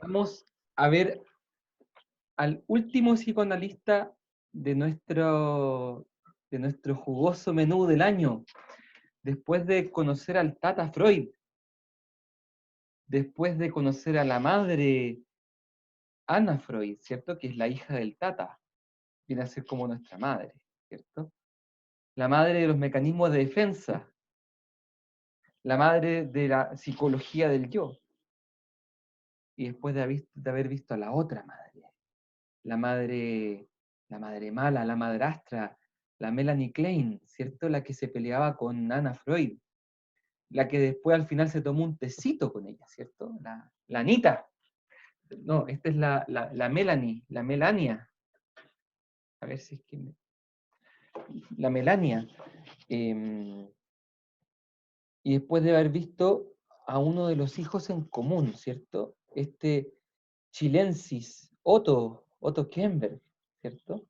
Vamos a ver al último psicoanalista de nuestro jugoso menú del año, después de conocer al Tata Freud, después de conocer a la madre Anna Freud, ¿cierto? Que es la hija del Tata, viene a ser como nuestra madre, ¿cierto? La madre de los mecanismos de defensa, la madre de la psicología del yo, y después de haber visto a la otra madre, la madre, la madre mala, la madrastra, la Melanie Klein, ¿cierto? La que se peleaba con Anna Freud, la que después al final se tomó un tecito con ella, ¿cierto? La Anita. No, esta es la Melanie, la Melania. A ver si es que... La Melania. Eh, y después de haber visto a uno de los hijos en común, ¿cierto? Este chilensis, Otto Kemper, ¿cierto?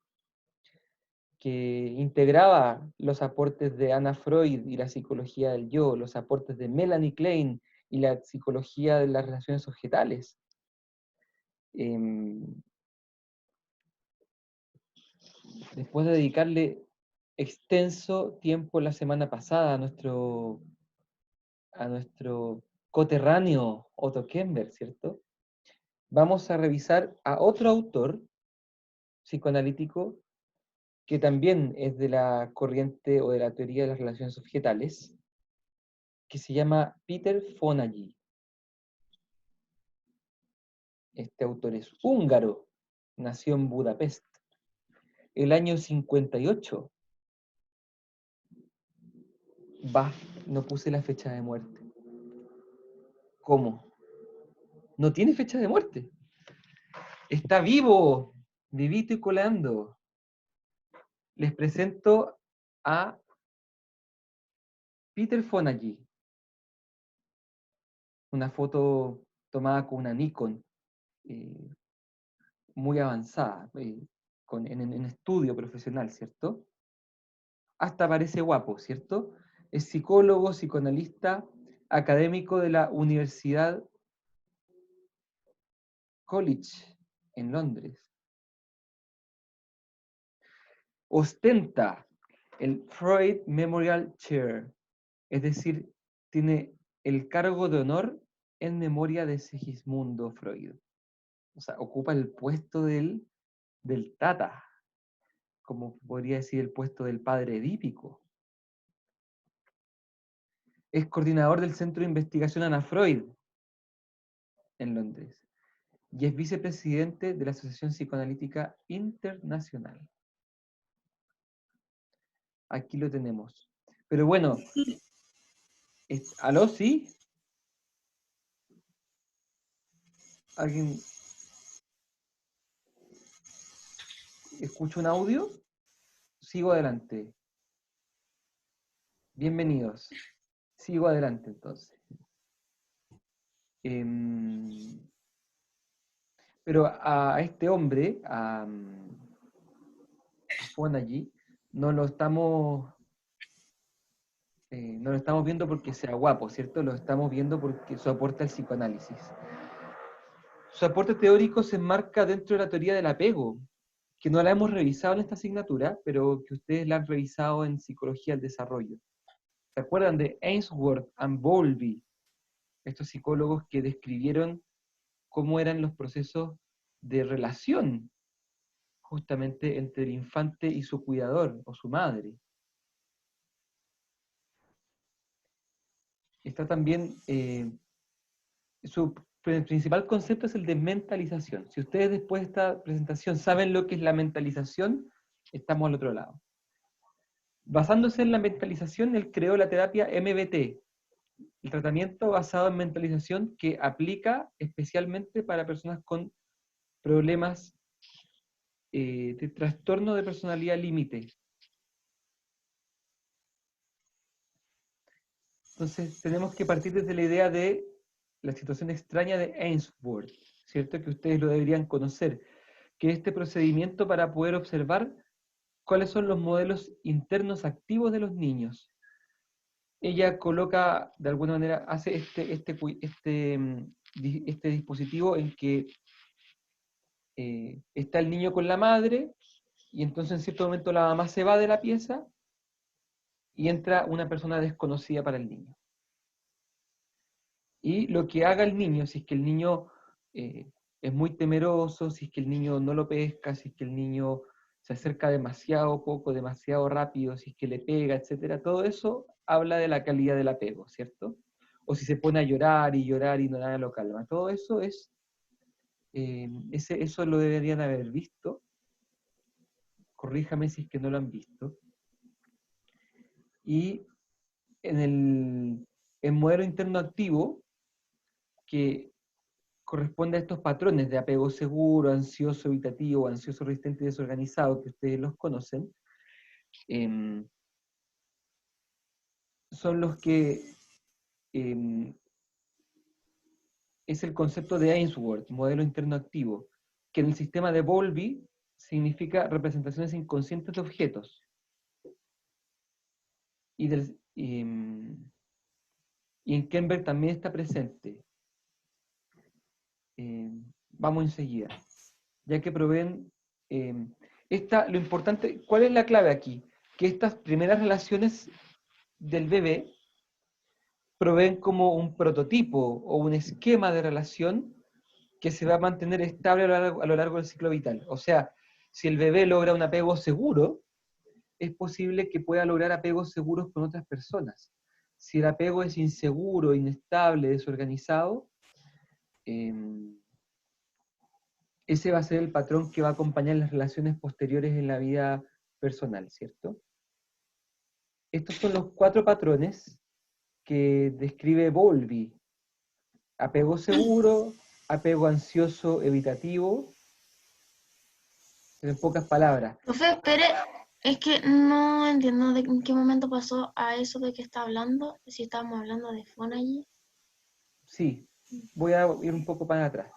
Que integraba los aportes de Anna Freud y la psicología del yo, los aportes de Melanie Klein y la psicología de las relaciones objetales. Después de dedicarle extenso tiempo la semana pasada a nuestro coterráneo Otto Kemper, ¿cierto? Vamos a revisar a otro autor psicoanalítico que también es de la corriente o de la teoría de las relaciones objetales, que se llama Peter Fonagy. Este autor es húngaro, nació en Budapest el año 58. Bah, no puse la fecha de muerte. ¿Cómo? No tiene fecha de muerte. Está vivo, vivito y coleando. Les presento a Peter Fonagy, una foto tomada con una Nikon eh, muy avanzada, en estudio profesional, ¿cierto? Hasta parece guapo, ¿cierto? Es psicólogo, psicoanalista, académico de la Universidad College en Londres. Ostenta el Freud Memorial Chair, es decir, tiene el cargo de honor en memoria de Segismundo Freud. O sea, ocupa el puesto del Tata, como podría decir el puesto del padre edípico. Es coordinador del Centro de Investigación Ana Freud en Londres y es vicepresidente de la Asociación Psicoanalítica Internacional. Aquí lo tenemos. Pero bueno, ¿aló? ¿Sí? ¿Alguien escucha un audio? Sigo adelante. Bienvenidos. Sigo adelante entonces. Pero a este hombre, a Fonagy, no lo estamos no lo estamos viendo porque sea guapo, ¿cierto? Lo estamos viendo porque su aporte al psicoanálisis. Su aporte teórico se enmarca dentro de la teoría del apego, que no la hemos revisado en esta asignatura, pero que ustedes la han revisado en Psicología del Desarrollo. ¿Se acuerdan de Ainsworth and Bowlby? Estos psicólogos que describieron cómo eran los procesos de relación justamente entre el infante y su cuidador o su madre. Está también su principal concepto es el de mentalización. Si ustedes después de esta presentación saben lo que es la mentalización, estamos al otro lado. Basándose en la mentalización, él creó la terapia MBT, el tratamiento basado en mentalización que aplica especialmente para personas con problemas de trastorno de personalidad límite. Entonces, tenemos que partir desde la idea de la situación extraña de Ainsworth, ¿cierto? Que ustedes lo deberían conocer, que este procedimiento para poder observar cuáles son los modelos internos activos de los niños. Ella coloca, de alguna manera, hace este este dispositivo en que está el niño con la madre, y entonces en cierto momento la mamá se va de la pieza y entra una persona desconocida para el niño. Y lo que haga el niño, si es que el niño es muy temeroso, si es que el niño no lo pesca, si es que el niño se acerca demasiado poco, demasiado rápido, si es que le pega, etcétera, todo eso habla de la calidad del apego, ¿cierto? O si se pone a llorar y no nada lo calma. Todo eso es, eso lo deberían haber visto. Corríjame si es que no lo han visto. Y en el modelo interno activo, que corresponde a estos patrones de apego seguro, ansioso evitativo, ansioso resistente y desorganizado, que ustedes los conocen, son los que es el concepto de Ainsworth, modelo interno activo, que en el sistema de Bowlby significa representaciones inconscientes de objetos. Y en Kember también está presente. Vamos enseguida. Ya que proveen... lo importante, ¿cuál es la clave aquí? Que estas primeras relaciones del bebé proveen como un prototipo o un esquema de relación que se va a mantener estable a lo largo del ciclo vital. O sea, si el bebé logra un apego seguro, es posible que pueda lograr apegos seguros con otras personas. Si el apego es inseguro, inestable, desorganizado, ese va a ser el patrón que va a acompañar las relaciones posteriores en la vida personal, ¿cierto? Estos son los 4 patrones que describe Bowlby. Apego seguro, apego ansioso evitativo, en pocas palabras. Profe, espere, es que no entiendo en qué momento pasó a eso de que está hablando, si estábamos hablando de Fonagy. Sí, voy a ir un poco para atrás.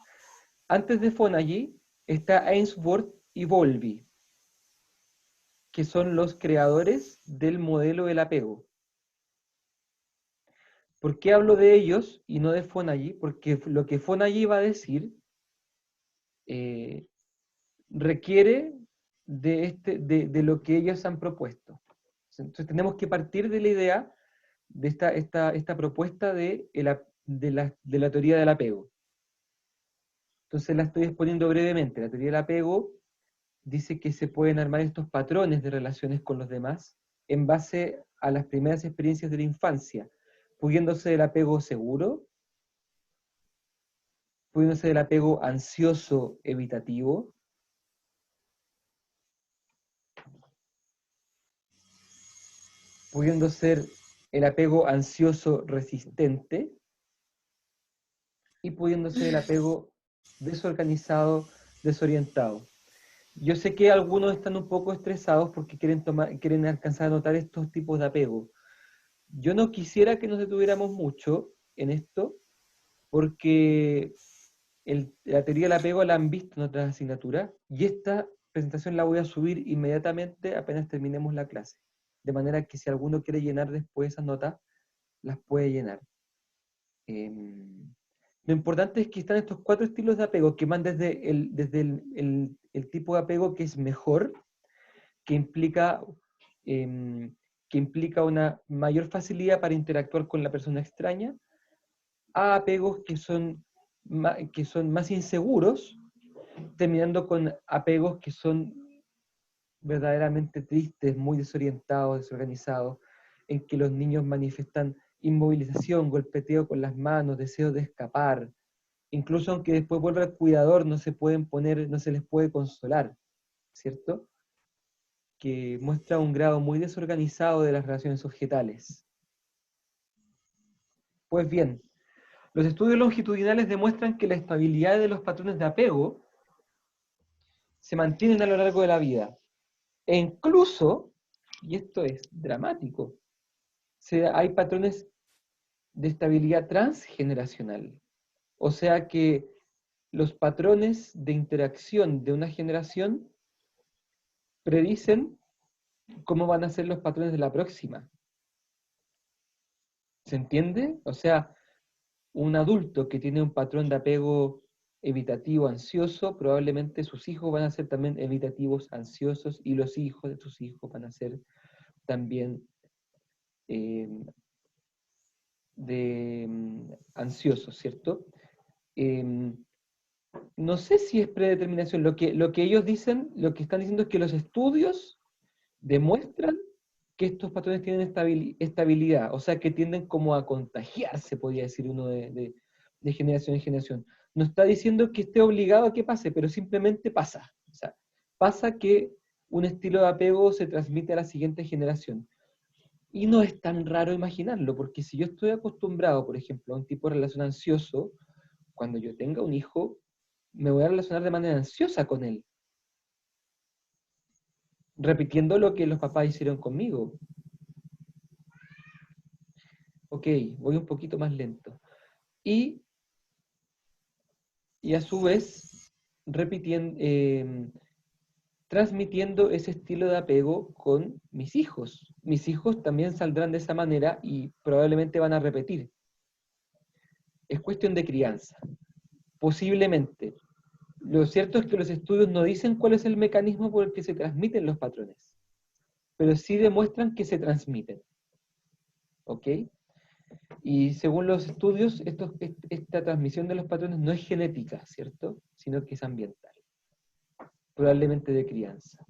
Antes de Fonagy está Ainsworth y Bowlby, que son los creadores del modelo del apego. ¿Por qué hablo de ellos y no de Fonagy? Porque lo que Fonagy va a decir requiere de lo que ellos han propuesto. Entonces tenemos que partir de la idea de esta propuesta de la teoría del apego. Entonces la estoy exponiendo brevemente. La teoría del apego dice que se pueden armar estos patrones de relaciones con los demás en base a las primeras experiencias de la infancia, pudiéndose del apego seguro, pudiéndose del apego ansioso evitativo, pudiendo ser el apego ansioso resistente y pudiendo ser el apego desorganizado, desorientado. Yo sé que algunos están un poco estresados porque quieren alcanzar a notar estos tipos de apego. Yo no quisiera que nos detuviéramos mucho en esto, porque la teoría del apego la han visto en otras asignaturas, y esta presentación la voy a subir inmediatamente apenas terminemos la clase. De manera que si alguno quiere llenar después esas notas, las puede llenar. Lo importante es que están estos 4 estilos de apego que van desde el tipo de apego que es mejor, que implica, que implica una mayor facilidad para interactuar con la persona extraña, a apegos que son más inseguros, terminando con apegos que son verdaderamente tristes, muy desorientados, desorganizados, en que los niños manifiestan inmovilización, golpeteo con las manos, deseo de escapar. Incluso aunque después vuelva el cuidador, no se pueden poner, no se les puede consolar, ¿cierto? Que muestra un grado muy desorganizado de las relaciones objetales. Pues bien, los estudios longitudinales demuestran que la estabilidad de los patrones de apego se mantienen a lo largo de la vida. E incluso, y esto es dramático, hay patrones de estabilidad transgeneracional. O sea que los patrones de interacción de una generación predicen cómo van a ser los patrones de la próxima. ¿Se entiende? O sea, un adulto que tiene un patrón de apego evitativo ansioso, probablemente sus hijos van a ser también evitativos ansiosos y los hijos de sus hijos van a ser también eh, ansiosos, ¿cierto? Eh, no sé si es predeterminación. Lo que ellos dicen, lo que están diciendo es que los estudios demuestran que estos patrones tienen estabilidad, o sea, que tienden como a contagiarse, podría decir uno de generación en generación. No está diciendo que esté obligado a que pase, pero simplemente pasa. O sea, pasa que un estilo de apego se transmite a la siguiente generación. Y no es tan raro imaginarlo, porque si yo estoy acostumbrado, por ejemplo, a un tipo de relación ansioso, cuando yo tenga un hijo, me voy a relacionar de manera ansiosa con él, repitiendo lo que los papás hicieron conmigo. Ok, voy un poquito más lento. Y, y a su vez, repitiendo, transmitiendo ese estilo de apego con mis hijos. Mis hijos también saldrán de esa manera y probablemente van a repetir. Es cuestión de crianza, posiblemente. Lo cierto es que los estudios no dicen cuál es el mecanismo por el que se transmiten los patrones, pero sí demuestran que se transmiten. ¿Ok? Y según los estudios, esta transmisión de los patrones no es genética, ¿cierto? Sino que es ambiental, probablemente de crianza.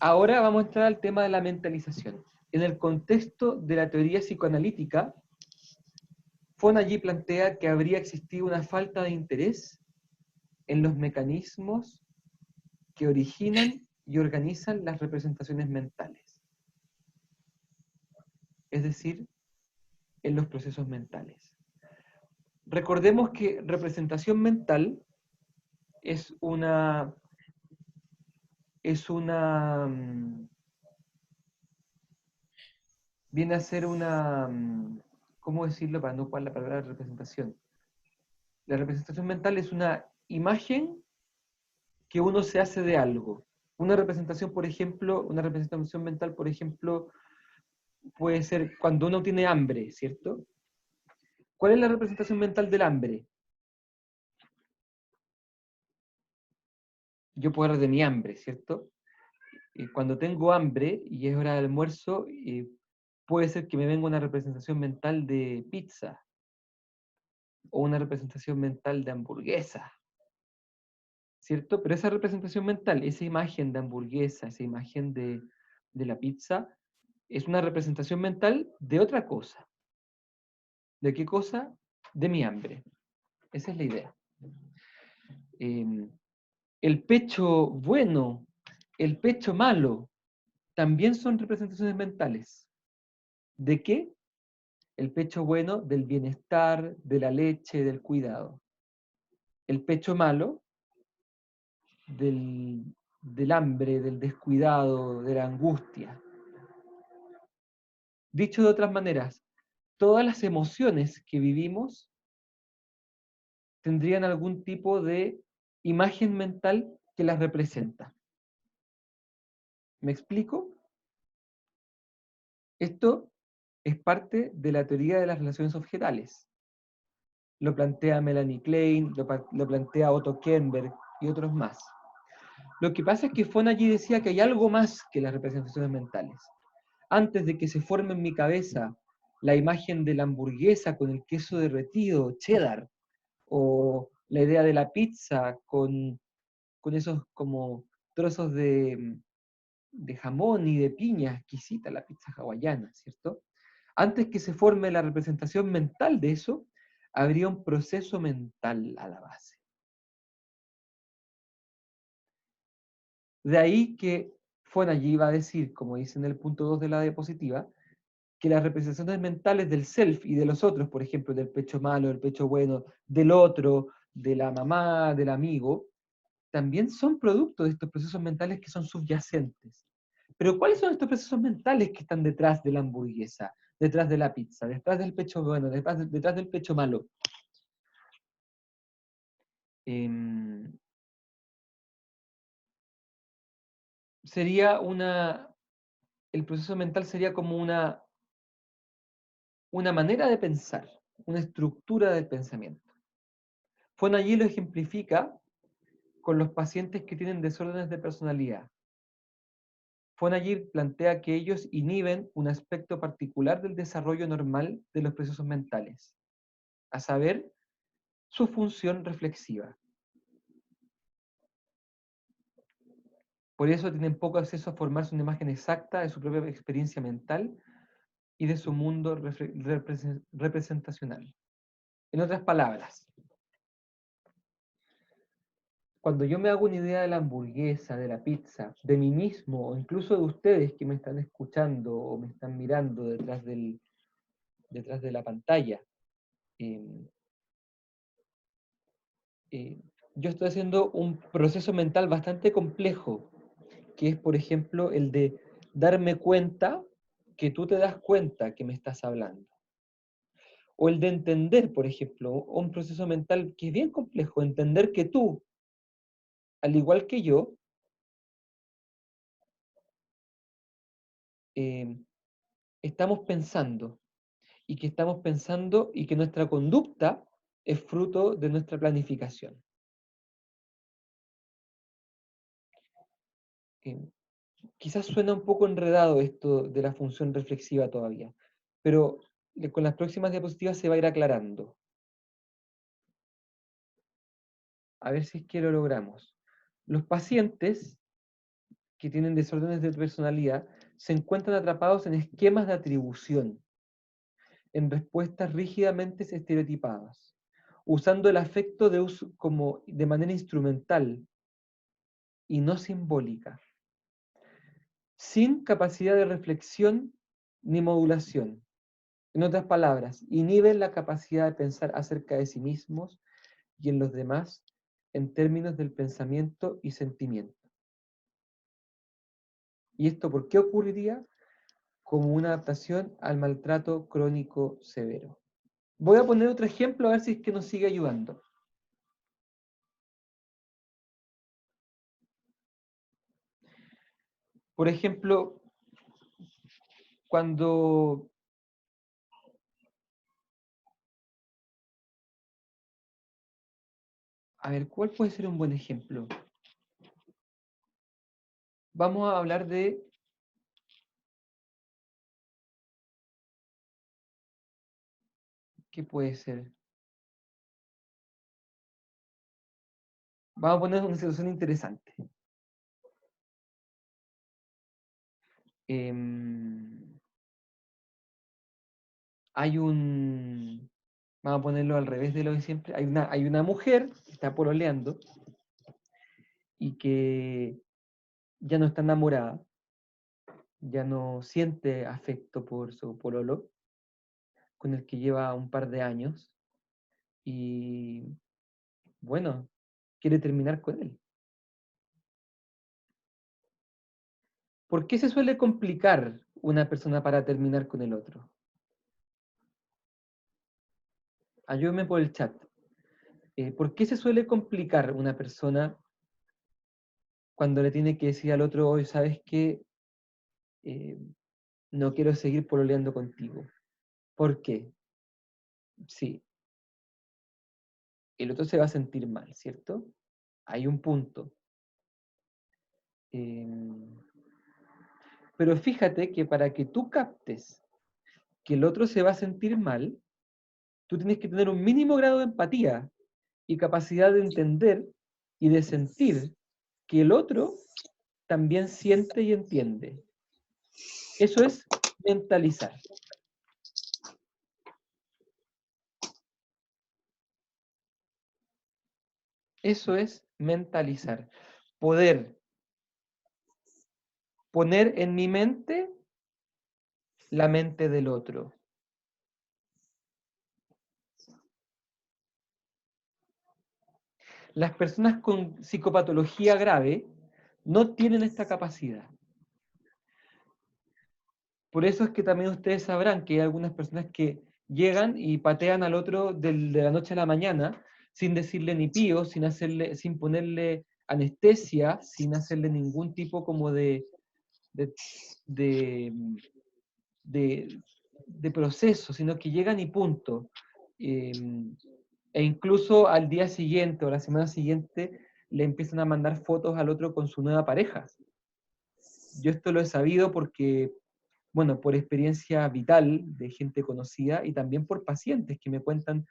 Ahora vamos a entrar al tema de la mentalización. En el contexto de la teoría psicoanalítica, Fon allí plantea que habría existido una falta de interés en los mecanismos que originan y organizan las representaciones mentales, es decir, en los procesos mentales. Recordemos que representación mental es una, viene a ser una, ¿cómo decirlo para no ocupar la palabra representación? La representación mental es una imagen que uno se hace de algo. Una representación, por ejemplo, una representación mental, por ejemplo, puede ser cuando uno tiene hambre, ¿cierto? ¿Cuál es la representación mental del hambre? Yo puedo hablar de mi hambre, ¿cierto? Cuando tengo hambre y es hora de almuerzo, puede ser que me venga una representación mental de pizza o una representación mental de hamburguesa, ¿cierto? Pero esa representación mental, esa imagen de hamburguesa, esa imagen de la pizza, es una representación mental de otra cosa. ¿De qué cosa? De mi hambre. Esa es la idea. Eh, el pecho bueno, el pecho malo, también son representaciones mentales. ¿De qué? El pecho bueno del bienestar, de la leche, del cuidado. El pecho malo del hambre, del descuidado, de la angustia. Dicho de otras maneras, todas las emociones que vivimos tendrían algún tipo de imagen mental que las representa. ¿Me explico? Esto es parte de la teoría de las relaciones objetales. Lo plantea Melanie Klein, lo plantea Otto Kernberg y otros más. Lo que pasa es que Fon allí decía que hay algo más que las representaciones mentales. Antes de que se forme en mi cabeza la imagen de la hamburguesa con el queso derretido, cheddar, o la idea de la pizza con esos como trozos de jamón y de piña, exquisita la pizza hawaiana, ¿cierto? Antes que se forme la representación mental de eso, habría un proceso mental a la base. De ahí que Fon allí va a decir, como dice en el punto 2 de la diapositiva, que las representaciones mentales del self y de los otros, por ejemplo, del pecho malo, del pecho bueno, del otro, de la mamá, del amigo, también son producto de estos procesos mentales que son subyacentes. Pero ¿cuáles son estos procesos mentales que están detrás de la hamburguesa, detrás de la pizza, detrás del pecho bueno, detrás del pecho malo? Eh, sería el proceso mental sería como una manera de pensar, una estructura del pensamiento. Fonagy lo ejemplifica con los pacientes que tienen desórdenes de personalidad. Fonagy plantea que ellos inhiben un aspecto particular del desarrollo normal de los procesos mentales, a saber, su función reflexiva. Por eso tienen poco acceso a formarse una imagen exacta de su propia experiencia mental y de su mundo representacional. En otras palabras, cuando yo me hago una idea de la hamburguesa, de la pizza, de mí mismo, o incluso de ustedes que me están escuchando o me están mirando detrás de la pantalla, eh, yo estoy haciendo un proceso mental bastante complejo, que es, por ejemplo, el de darme cuenta que tú te das cuenta que me estás hablando. O el de entender, por ejemplo, un proceso mental que es bien complejo, entender que tú, al igual que yo, estamos pensando, y que estamos pensando y que nuestra conducta es fruto de nuestra planificación. Quizás suena un poco enredado esto de la función reflexiva todavía, pero con las próximas diapositivas se va a ir aclarando. A ver si es que lo logramos. Los pacientes que tienen desórdenes de personalidad se encuentran atrapados en esquemas de atribución, en respuestas rígidamente estereotipadas, usando el afecto como de manera instrumental y no simbólica, sin capacidad de reflexión ni modulación. En otras palabras, inhiben la capacidad de pensar acerca de sí mismos y en los demás en términos del pensamiento y sentimiento. ¿Y esto por qué ocurriría? Como una adaptación al maltrato crónico severo. Voy a poner otro ejemplo a ver si es que nos sigue ayudando. Por ejemplo, cuando a ver, ¿cuál puede ser un buen ejemplo? Vamos a hablar de ¿qué puede ser? Vamos a poner una situación interesante. Hay un, vamos a ponerlo al revés de lo de siempre, hay una mujer que está pololeando y que ya no está enamorada, ya no siente afecto por su pololo, con el que lleva un par de años, y bueno, quiere terminar con él. ¿Por qué se suele complicar una persona para terminar con el otro? Ayúdeme por el chat. ¿Por qué se suele complicar una persona cuando le tiene que decir al otro, hoy sabes que no quiero seguir pololeando contigo? ¿Por qué? Sí, el otro se va a sentir mal, ¿cierto? Hay un punto. Pero fíjate que para que tú captes que el otro se va a sentir mal, tú tienes que tener un mínimo grado de empatía y capacidad de entender y de sentir que el otro también siente y entiende. Eso es mentalizar. Eso es mentalizar. Poder poner en mi mente la mente del otro. Las personas con psicopatología grave no tienen esta capacidad. Por eso es que también ustedes sabrán que hay algunas personas que llegan y patean al otro de la noche a la mañana sin decirle ni pío, sin ponerle anestesia, sin hacerle ningún tipo como de de proceso, sino que llegan y punto. E incluso al día siguiente o la semana siguiente le empiezan a mandar fotos al otro con su nueva pareja. Yo esto lo he sabido porque, bueno, por experiencia vital de gente conocida y también por pacientes que me cuentan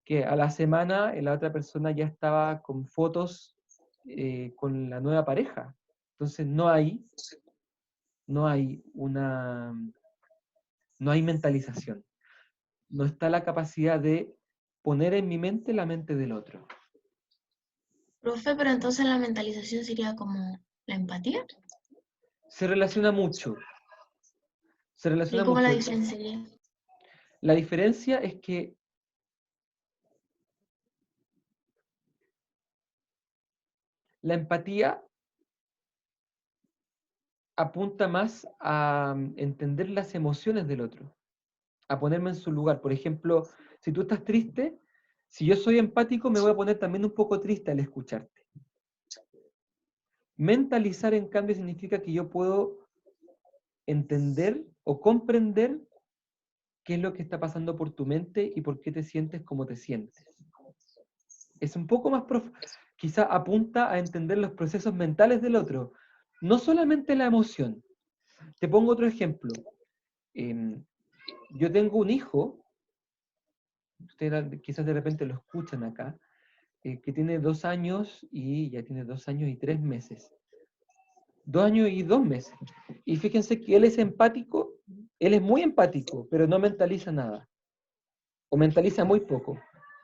que a la semana la otra persona ya estaba con fotos con la nueva pareja. Entonces no hay una, no hay mentalización. No está la capacidad de poner en mi mente la mente del otro. Profe, pero entonces la mentalización sería como la empatía. Se relaciona mucho, se ¿Y relaciona cómo la mucho. diferenciaría? La diferencia es que la empatía apunta más a entender las emociones del otro, a ponerme en su lugar. Por ejemplo, si tú estás triste, si yo soy empático, me voy a poner también un poco triste al escucharte. Mentalizar, en cambio, significa que yo puedo entender o comprender qué es lo que está pasando por tu mente y por qué te sientes como te sientes. Es un poco más profundo, quizá apunta a entender los procesos mentales del otro, no solamente la emoción. Te pongo otro ejemplo. Yo tengo un hijo, ustedes quizás de repente lo escuchan acá, que tiene 2 años y ya tiene 2 años y 3 meses. 2 años y 2 meses. Y fíjense que él es empático, él es muy empático, pero no mentaliza nada. O mentaliza muy poco.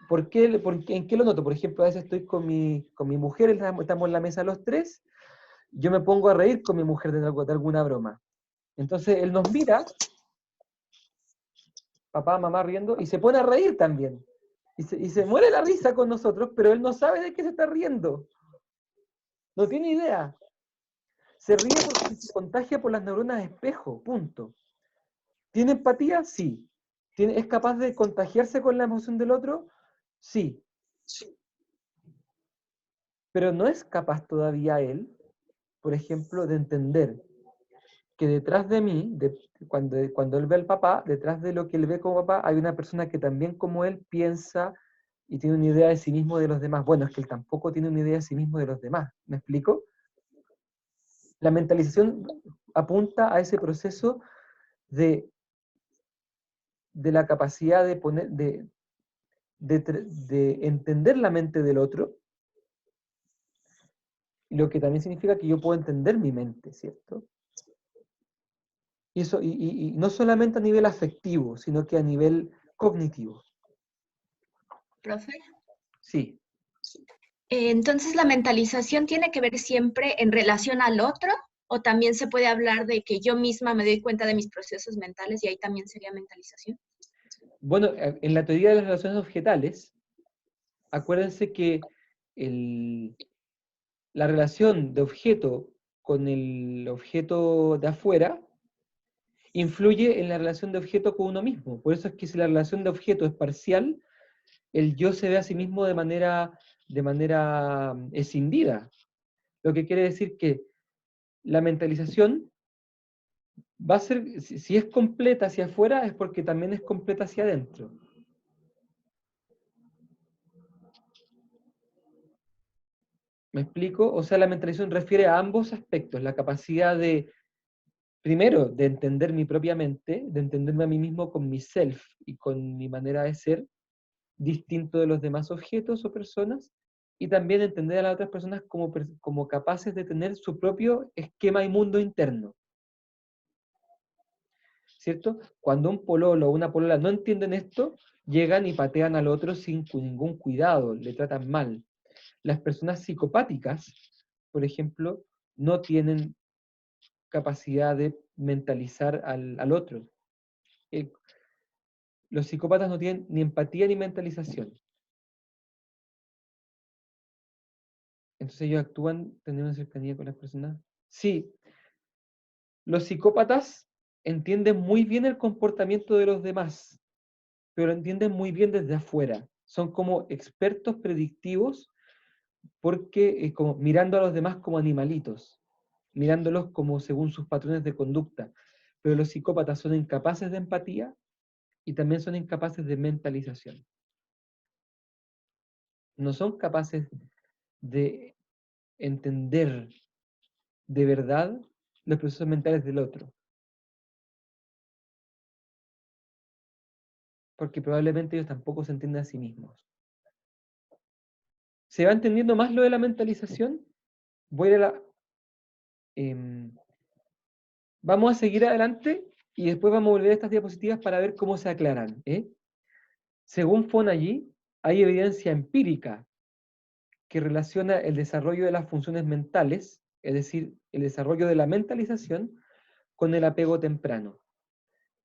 ¿En qué lo noto? Por ejemplo, a veces estoy con mi mujer, estamos en la mesa los tres, yo me pongo a reír con mi mujer de alguna broma. Entonces él nos mira, papá, mamá riendo, y se pone a reír también. Y se muere la risa con nosotros, pero él no sabe de qué se está riendo. No tiene idea. Se ríe porque se contagia por las neuronas espejo, punto. ¿Tiene empatía? Sí. ¿Es capaz de contagiarse con la emoción del otro? Sí. Pero no es capaz todavía él, por ejemplo, de entender que detrás de mí, cuando él ve al papá, detrás de lo que él ve como papá, hay una persona que también como él piensa y tiene una idea de sí mismo de los demás. Bueno, es que él tampoco tiene una idea de sí mismo de los demás. ¿Me explico? La mentalización apunta a ese proceso de, de la capacidad de poner, de entender la mente del otro, lo que también significa que yo puedo entender mi mente, ¿cierto? Y, eso, y no solamente a nivel afectivo, sino que a nivel cognitivo. Profe. Sí. Entonces, ¿la mentalización tiene que ver siempre en relación al otro? ¿O también se puede hablar de que yo misma me doy cuenta de mis procesos mentales y ahí también sería mentalización? Bueno, en la teoría de las relaciones objetales, acuérdense que la relación de objeto con el objeto de afuera influye en la relación de objeto con uno mismo. Por eso es que si la relación de objeto es parcial, el yo se ve a sí mismo de manera escindida. Lo que quiere decir que la mentalización va a ser, si es completa hacia afuera, es porque también es completa hacia adentro. ¿Me explico? O sea, la mentalización refiere a ambos aspectos, la capacidad de, primero, de entender mi propia mente, de entenderme a mí mismo con mi self y con mi manera de ser, distinto de los demás objetos o personas, y también entender a las otras personas como capaces de tener su propio esquema y mundo interno. ¿Cierto? Cuando un pololo o una polola no entienden esto, llegan y patean al otro sin ningún cuidado, le tratan mal. Las personas psicopáticas, por ejemplo, no tienen capacidad de mentalizar al otro. Los psicópatas no tienen ni empatía ni mentalización. Entonces ellos actúan teniendo una cercanía con las personas. Sí, los psicópatas entienden muy bien el comportamiento de los demás, pero lo entienden muy bien desde afuera. Son como expertos predictivos porque como mirando a los demás como animalitos, mirándolos como según sus patrones de conducta. Pero los psicópatas son incapaces de empatía, y también son incapaces de mentalización. No son capaces de entender de verdad los procesos mentales del otro. Porque probablemente ellos tampoco se entienden a sí mismos. ¿Se va entendiendo más lo de la mentalización? Voy a la... vamos a seguir adelante y después vamos a volver a estas diapositivas para ver cómo se aclaran. Según Fonagy, hay evidencia empírica que relaciona el desarrollo de las funciones mentales, es decir, el desarrollo de la mentalización, con el apego temprano.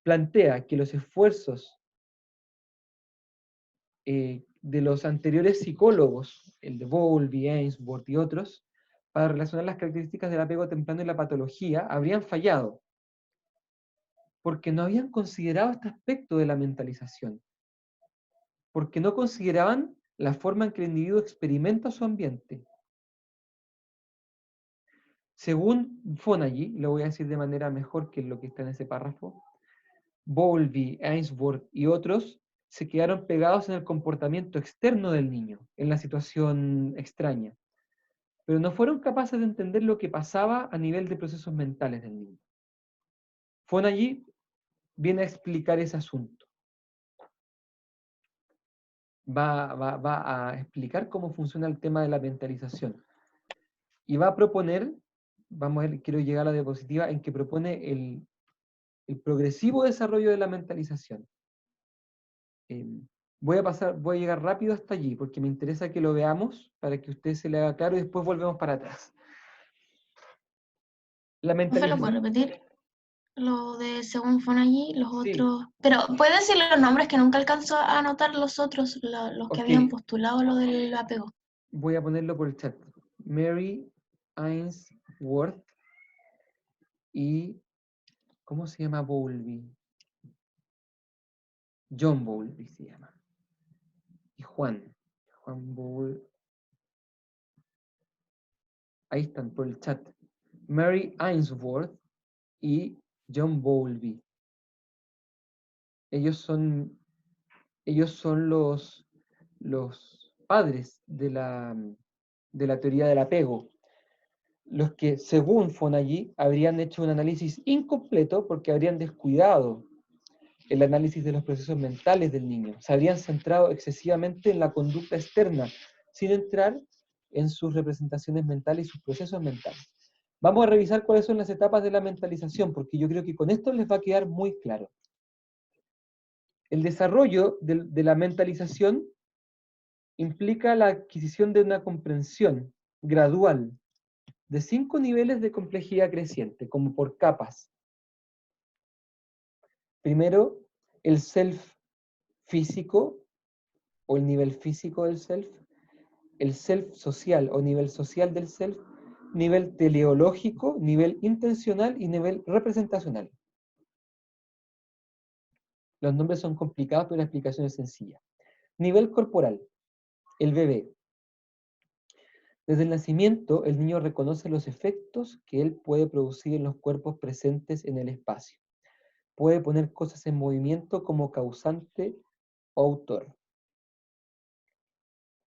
Plantea que los esfuerzos de los anteriores psicólogos, el de Bowlby, Ainsworth y otros, para relacionar las características del apego temprano y la patología, habrían fallado, porque no habían considerado este aspecto de la mentalización, porque no consideraban la forma en que el individuo experimenta su ambiente. Según Fonagy, lo voy a decir de manera mejor que lo que está en ese párrafo, Bowlby, Ainsworth y otros se quedaron pegados en el comportamiento externo del niño, en la situación extraña, pero no fueron capaces de entender lo que pasaba a nivel de procesos mentales del niño. Fonagy viene a explicar ese asunto. Va a explicar cómo funciona el tema de la mentalización. Y va a proponer, vamos a ver, quiero llegar a la diapositiva, en que propone el progresivo desarrollo de la mentalización. Voy a llegar rápido hasta allí, porque me interesa que lo veamos, para que a usted se le haga claro, y después volvemos para atrás. La ¿No se lo puedo mentalización... repetir? Lo de según Fonagy, los Sí, otros. Pero, ¿puedes decir los nombres que nunca alcanzó a anotar los otros, los que ok, habían postulado lo del apego? voy a ponerlo por el chat. Mary Ainsworth y... ¿Cómo se llama Bowlby? John Bowlby se llama. Y Juan Bowlby. Ahí están por el chat. Mary Ainsworth y John Bowlby. Ellos son los padres de la teoría del apego, los que, según Fonagy, habrían hecho un análisis incompleto porque habrían descuidado el análisis de los procesos mentales del niño. Se habrían centrado excesivamente en la conducta externa, sin entrar en sus representaciones mentales y sus procesos mentales. Vamos a revisar cuáles son las etapas de la mentalización, porque yo creo que con esto les va a quedar muy claro. El desarrollo de la mentalización implica la adquisición de una comprensión gradual de 5 niveles de complejidad creciente, como por capas. Primero, el self físico, o el nivel físico del self, el self social, o nivel social del self, nivel teleológico, nivel intencional y nivel representacional. Los nombres son complicados, pero la explicación es sencilla. Nivel corporal, el bebé. Desde el nacimiento, el niño reconoce los efectos que él puede producir en los cuerpos presentes en el espacio. Puede poner cosas en movimiento como causante o autor.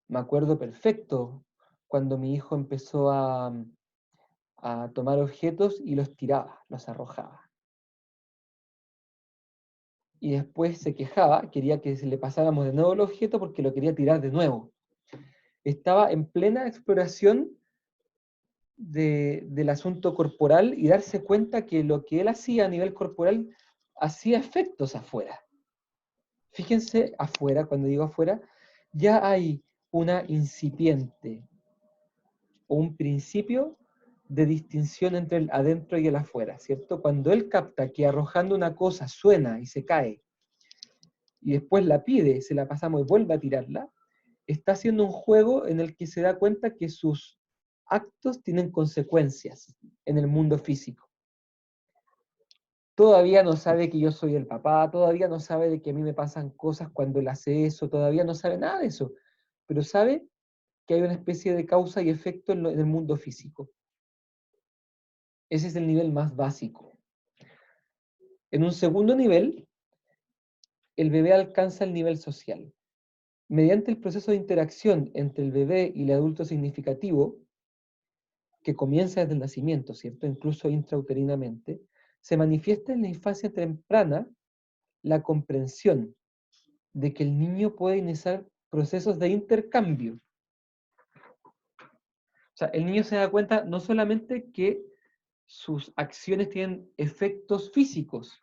Me acuerdo perfecto cuando mi hijo empezó a tomar objetos y los tiraba, los arrojaba. Y después se quejaba, quería que se le pasáramos de nuevo el objeto porque lo quería tirar de nuevo. Estaba en plena exploración del asunto corporal y darse cuenta que lo que él hacía a nivel corporal hacía efectos afuera. Fíjense afuera, cuando digo afuera, ya hay una incipiente o un principio de distinción entre el adentro y el afuera, ¿cierto? Cuando él capta que arrojando una cosa suena y se cae, y después la pide, se la pasamos y vuelve a tirarla, está haciendo un juego en el que se da cuenta que sus actos tienen consecuencias en el mundo físico. Todavía no sabe que yo soy el papá, todavía no sabe de que a mí me pasan cosas cuando él hace eso, todavía no sabe nada de eso, pero sabe que hay una especie de causa y efecto en el mundo físico. Ese es el nivel más básico. En un segundo nivel, el bebé alcanza el nivel social. Mediante el proceso de interacción entre el bebé y el adulto significativo, que comienza desde el nacimiento, ¿cierto? Incluso intrauterinamente, se manifiesta en la infancia temprana la comprensión de que el niño puede iniciar procesos de intercambio. O sea, el niño se da cuenta no solamente que sus acciones tienen efectos físicos,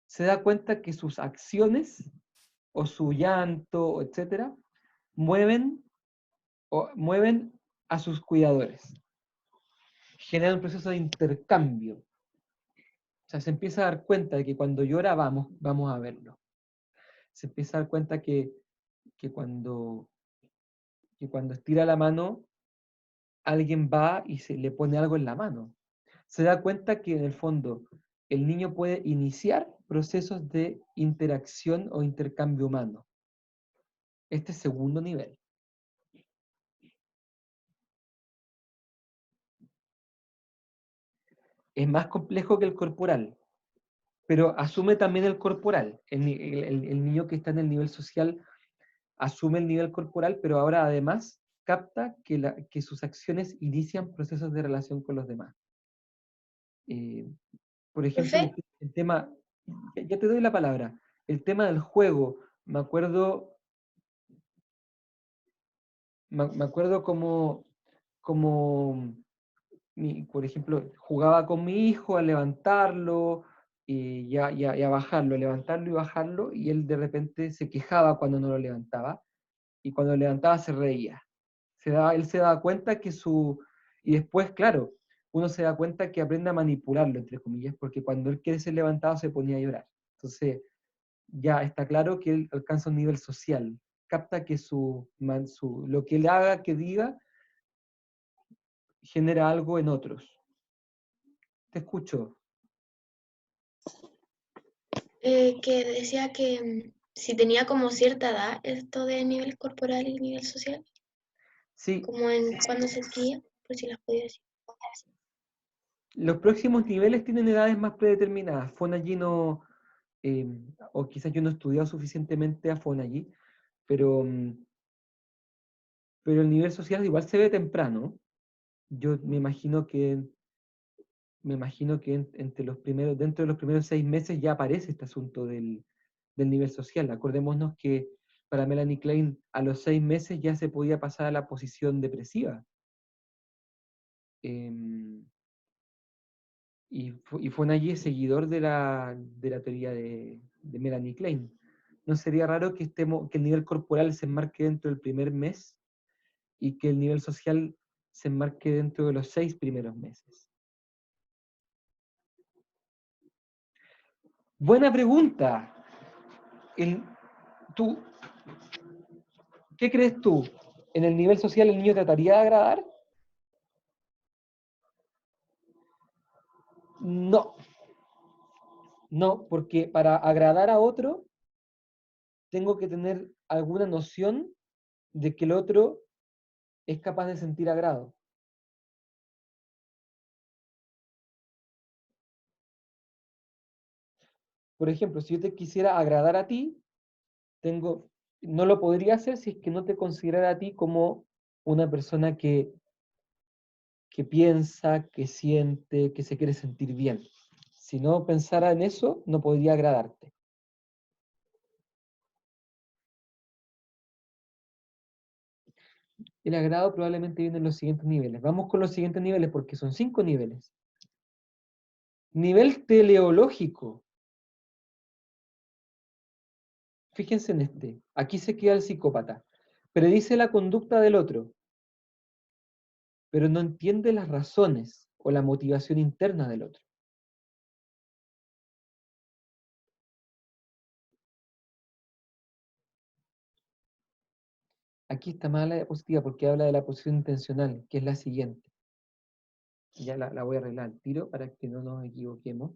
se da cuenta que sus acciones o su llanto, etcétera, mueven a sus cuidadores. Genera un proceso de intercambio. O sea, se empieza a dar cuenta de que cuando llora vamos a verlo. Se empieza a dar cuenta que cuando estira la mano, alguien va y se le pone algo en la mano. Se da cuenta que en el fondo el niño puede iniciar procesos de interacción o intercambio humano. Este es segundo nivel. Es más complejo que el corporal, pero asume también el corporal. El niño que está en el nivel social asume el nivel corporal, pero ahora además capta que sus acciones inician procesos de relación con los demás. Por ejemplo, Profe, el tema, ya te doy la palabra, el tema del juego, me acuerdo como por ejemplo, jugaba con mi hijo a levantarlo y a bajarlo, levantarlo y bajarlo, y él de repente se quejaba cuando no lo levantaba, y cuando lo levantaba se reía. Él se daba cuenta que y después, claro, uno se da cuenta que aprende a manipularlo, entre comillas, porque cuando él quiere ser levantado se ponía a llorar. Entonces, ya está claro que él alcanza un nivel social, capta que lo que él haga, que diga, genera algo en otros. Te escucho. que decía que si tenía como cierta edad esto de nivel corporal y nivel social, Sí, como en cuando se adquiría, por si las podía decir. los próximos niveles tienen edades más predeterminadas. Fonagy no, o quizás yo no he estudiado suficientemente a Fonagy, pero, pero el nivel social igual se ve temprano. Yo me imagino que entre dentro de los primeros 6 meses ya aparece este asunto del nivel social. Acordémonos que para Melanie Klein a los 6 meses ya se podía pasar a la posición depresiva. Y Fonagy es seguidor de la teoría de Melanie Klein. ¿No sería raro que el nivel corporal se enmarque dentro del primer mes y que el nivel social se enmarque dentro de los 6 primeros meses? Buena pregunta. El- ¿tú, ¿Qué crees tú? ¿En el nivel social el niño trataría de agradar? No, no, porque para agradar a otro tengo que tener alguna noción de que el otro es capaz de sentir agrado. Por ejemplo, si yo te quisiera agradar a ti, no lo podría hacer si es que no te considerara a ti como una persona que piensa, que siente, que se quiere sentir bien. Si no pensara en eso, no podría agradarte. El agrado probablemente viene en los siguientes niveles. Vamos con los siguientes niveles porque son 5 niveles. Nivel teleológico. Fíjense en este. Aquí se queda el psicópata. Predice la conducta del otro, pero no entiende las razones o la motivación interna del otro. Aquí está más la diapositiva porque habla de la posición intencional, que es la siguiente. Ya la voy a arreglar al tiro para que no nos equivoquemos.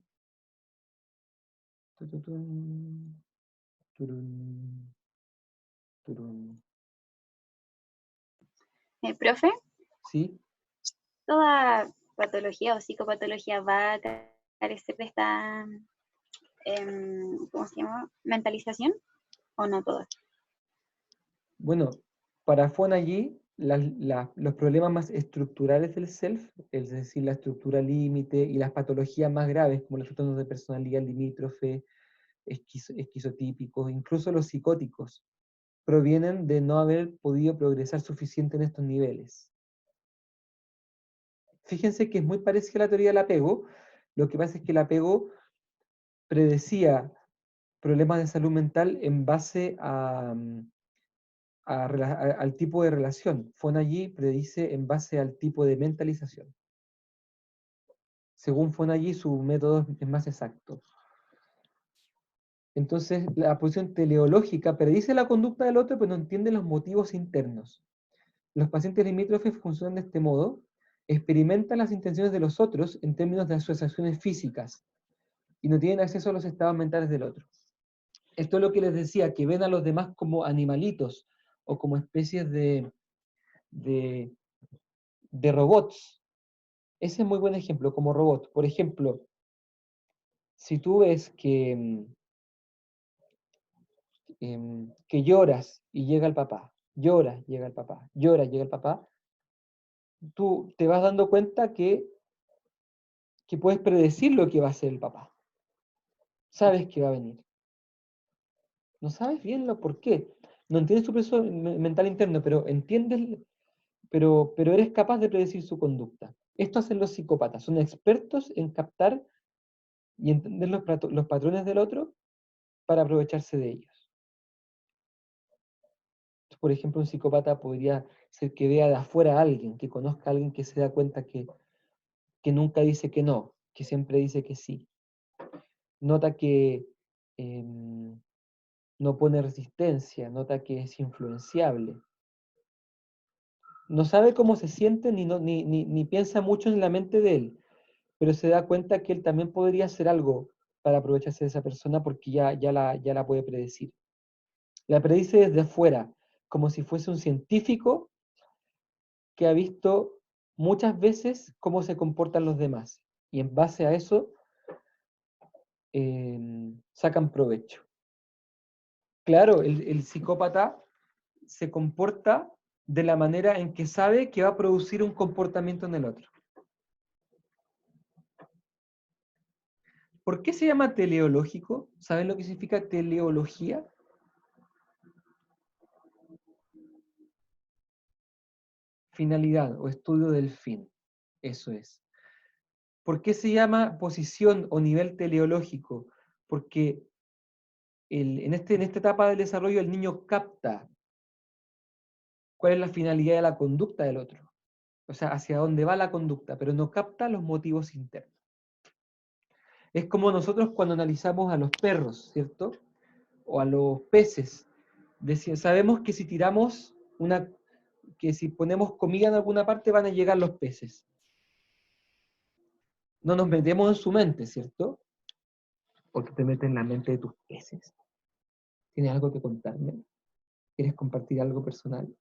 Tururún, turún, turún. Profe, ¿Sí? toda patología o psicopatología va a carecer de esta ¿cómo se llama? Mentalización, o no todas. Bueno, para Fonagy, los problemas más estructurales del self, es decir, la estructura límite y las patologías más graves, como los trastornos de personalidad limítrofe, esquizotípicos, incluso los psicóticos, provienen de no haber podido progresar suficiente en estos niveles. Fíjense que es muy parecida a la teoría del apego. Lo que pasa es que el apego predecía problemas de salud mental en base al tipo de relación. Fonagy predice en base al tipo de mentalización. Según Fonagy, su método es más exacto. Entonces, la posición teleológica predice la conducta del otro, pero no entiende los motivos internos. Los pacientes limítrofes funcionan de este modo, experimentan las intenciones de los otros en términos de asociaciones físicas, y no tienen acceso a los estados mentales del otro. Esto es lo que les decía, que ven a los demás como animalitos, o como especies de robots. Ese es muy buen ejemplo, como robot. Por ejemplo, si tú ves que lloras y llega el papá, lloras, llega el papá, lloras, llega el papá, tú te vas dando cuenta que puedes predecir lo que va a hacer el papá. Sabes que va a venir. No sabes bien lo por qué. No entiendes su proceso mental interno, pero entiendes, pero eres capaz de predecir su conducta. Esto hacen los psicópatas. Son expertos en captar y entender los patrones del otro para aprovecharse de ellos. Por ejemplo, un psicópata podría ser que vea de afuera a alguien, que conozca a alguien que se da cuenta que nunca dice que no, que siempre dice que sí. Nota que no pone resistencia, nota que es influenciable. No sabe cómo se siente ni piensa mucho en la mente de él, pero se da cuenta que él también podría hacer algo para aprovecharse de esa persona porque ya la puede predecir. La predice desde afuera, como si fuese un científico que ha visto muchas veces cómo se comportan los demás. Y en base a eso sacan provecho. Claro, el psicópata se comporta de la manera en que sabe que va a producir un comportamiento en el otro. ¿Por qué se llama teleológico? ¿Saben lo que significa teleología? Finalidad o estudio del fin. Eso es. ¿Por qué se llama posición o nivel teleológico? Porque en esta etapa del desarrollo el niño capta cuál es la finalidad de la conducta del otro. O sea, hacia dónde va la conducta, pero no capta los motivos internos. Es como nosotros cuando analizamos a los perros, ¿cierto? O a los peces. Sabemos que si tiramos que si ponemos comida en alguna parte van a llegar los peces. No nos metemos en su mente, ¿cierto? Porque te metes en la mente de tus peces. ¿Tienes algo que contarme? ¿Quieres compartir algo personal?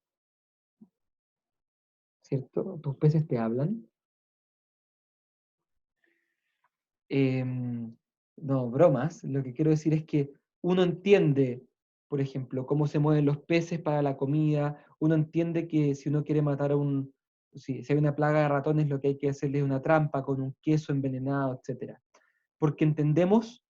¿Cierto? ¿Tus peces te hablan? No, bromas. Lo que quiero decir es que uno entiende, por ejemplo, cómo se mueven los peces para la comida. Uno entiende que si uno quiere matar si hay una plaga de ratones, lo que hay que hacerle es una trampa con un queso envenenado, etc. Porque entendemos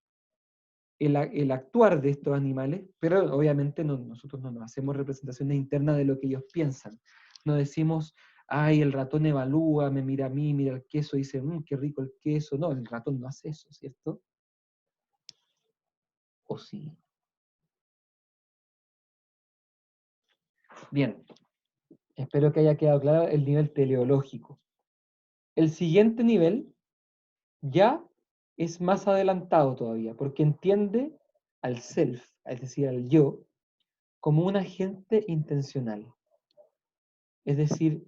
el actuar de estos animales, pero obviamente nosotros no nos hacemos representaciones internas de lo que ellos piensan. No decimos, ay, el ratón evalúa, me mira a mí, mira el queso y dice, qué rico el queso. No, el ratón no hace eso, ¿cierto? ¿O sí? Bien, espero que haya quedado claro el nivel teleológico. El siguiente nivel ya es más adelantado todavía, porque entiende al self, es decir, al yo, como un agente intencional. Es decir,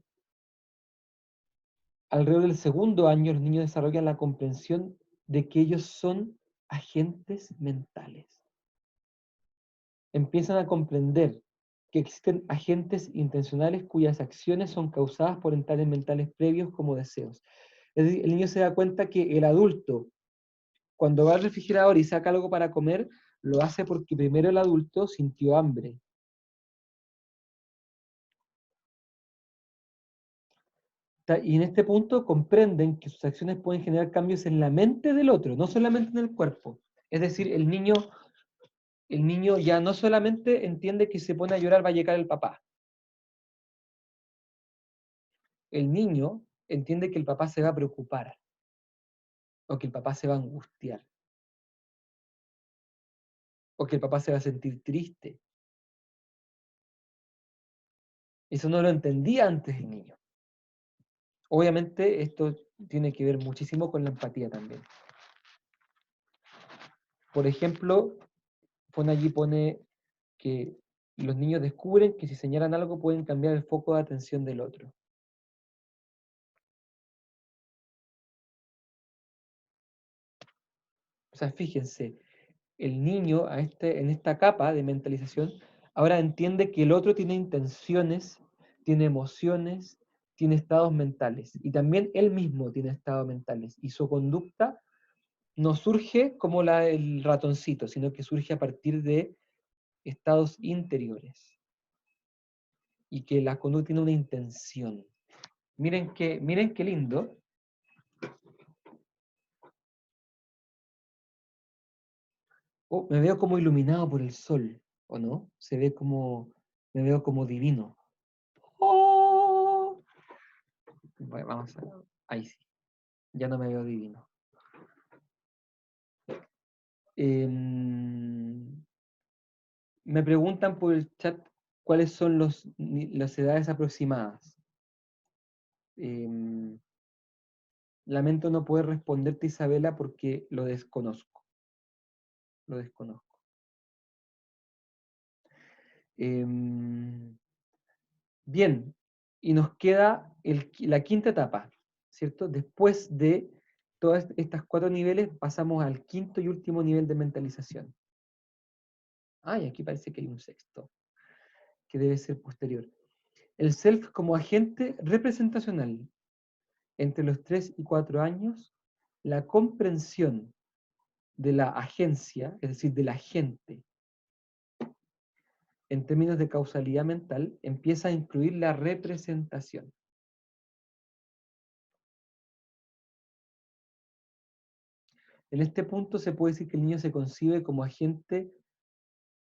alrededor del segundo año los niños desarrollan la comprensión de que ellos son agentes mentales. Empiezan a comprender que existen agentes intencionales cuyas acciones son causadas por entidades mentales previos como deseos. Es decir, el niño se da cuenta que el adulto, cuando va al refrigerador y saca algo para comer, lo hace porque primero el adulto sintió hambre. Y en este punto comprenden que sus acciones pueden generar cambios en la mente del otro, no solamente en el cuerpo. Es decir, el niño ya no solamente entiende que si se pone a llorar va a llegar el papá. El niño entiende que el papá se va a preocupar o que el papá se va a angustiar o que el papá se va a sentir triste. Eso no lo entendía antes el niño. Obviamente esto tiene que ver muchísimo con la empatía también. Por ejemplo, allí pone que los niños descubren que si señalan algo pueden cambiar el foco de atención del otro. O sea, fíjense, el niño en esta capa de mentalización ahora entiende que el otro tiene intenciones, tiene emociones, tiene estados mentales. Y también él mismo tiene estados mentales. Y su conducta no surge como el ratoncito, sino que surge a partir de estados interiores. Y que la conducta tiene una intención. Miren qué lindo. Oh, me veo como iluminado por el sol, ¿o no? Me veo como divino. ¡Oh! Bueno, vamos a ver. Ahí sí. Ya no me veo divino. Me preguntan por el chat cuáles son las edades aproximadas. Lamento no poder responderte, Isabela, porque lo desconozco. Lo desconozco. Bien, y nos queda la quinta etapa, ¿cierto? Después de todas estas 4 niveles, pasamos al quinto y último nivel de mentalización. Y aquí parece que hay un sexto, que debe ser posterior. El self como agente representacional. Entre los 3 y 4 años, la comprensión de la agencia, es decir, de la gente, en términos de causalidad mental, empieza a incluir la representación. En este punto se puede decir que el niño se concibe como agente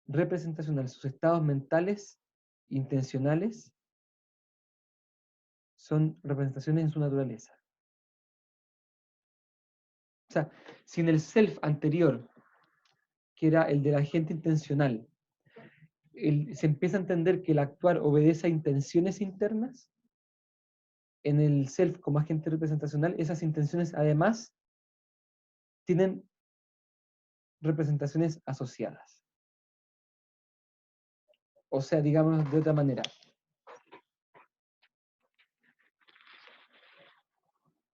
representacional. Sus estados mentales, intencionales, son representaciones en su naturaleza. O sea, si en el self anterior, que era el del agente intencional, se empieza a entender que el actuar obedece a intenciones internas, en el self como agente representacional, esas intenciones además tienen representaciones asociadas. O sea, digamos de otra manera,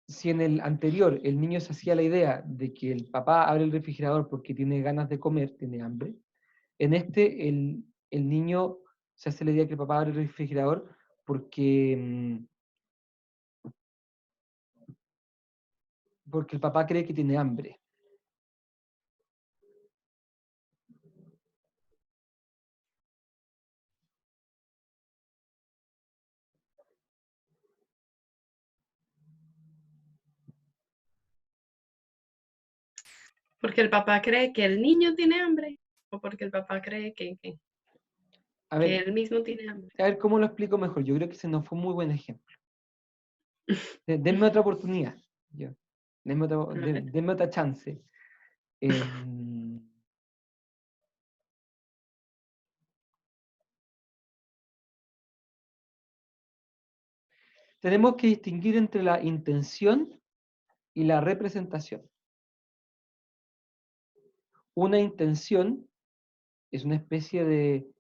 si en el anterior el niño se hacía la idea de que el papá abre el refrigerador porque tiene ganas de comer, tiene hambre, en este el niño se hace la idea que el papá abre el refrigerador porque el papá cree que tiene hambre. Porque el papá cree que el niño tiene hambre o porque el papá cree que él mismo tiene hambre. A ver cómo lo explico mejor. Yo creo que ese no fue un muy buen ejemplo. Denme otra oportunidad. Denme otra chance. Tenemos que distinguir entre la intención y la representación. Una intención es una especie de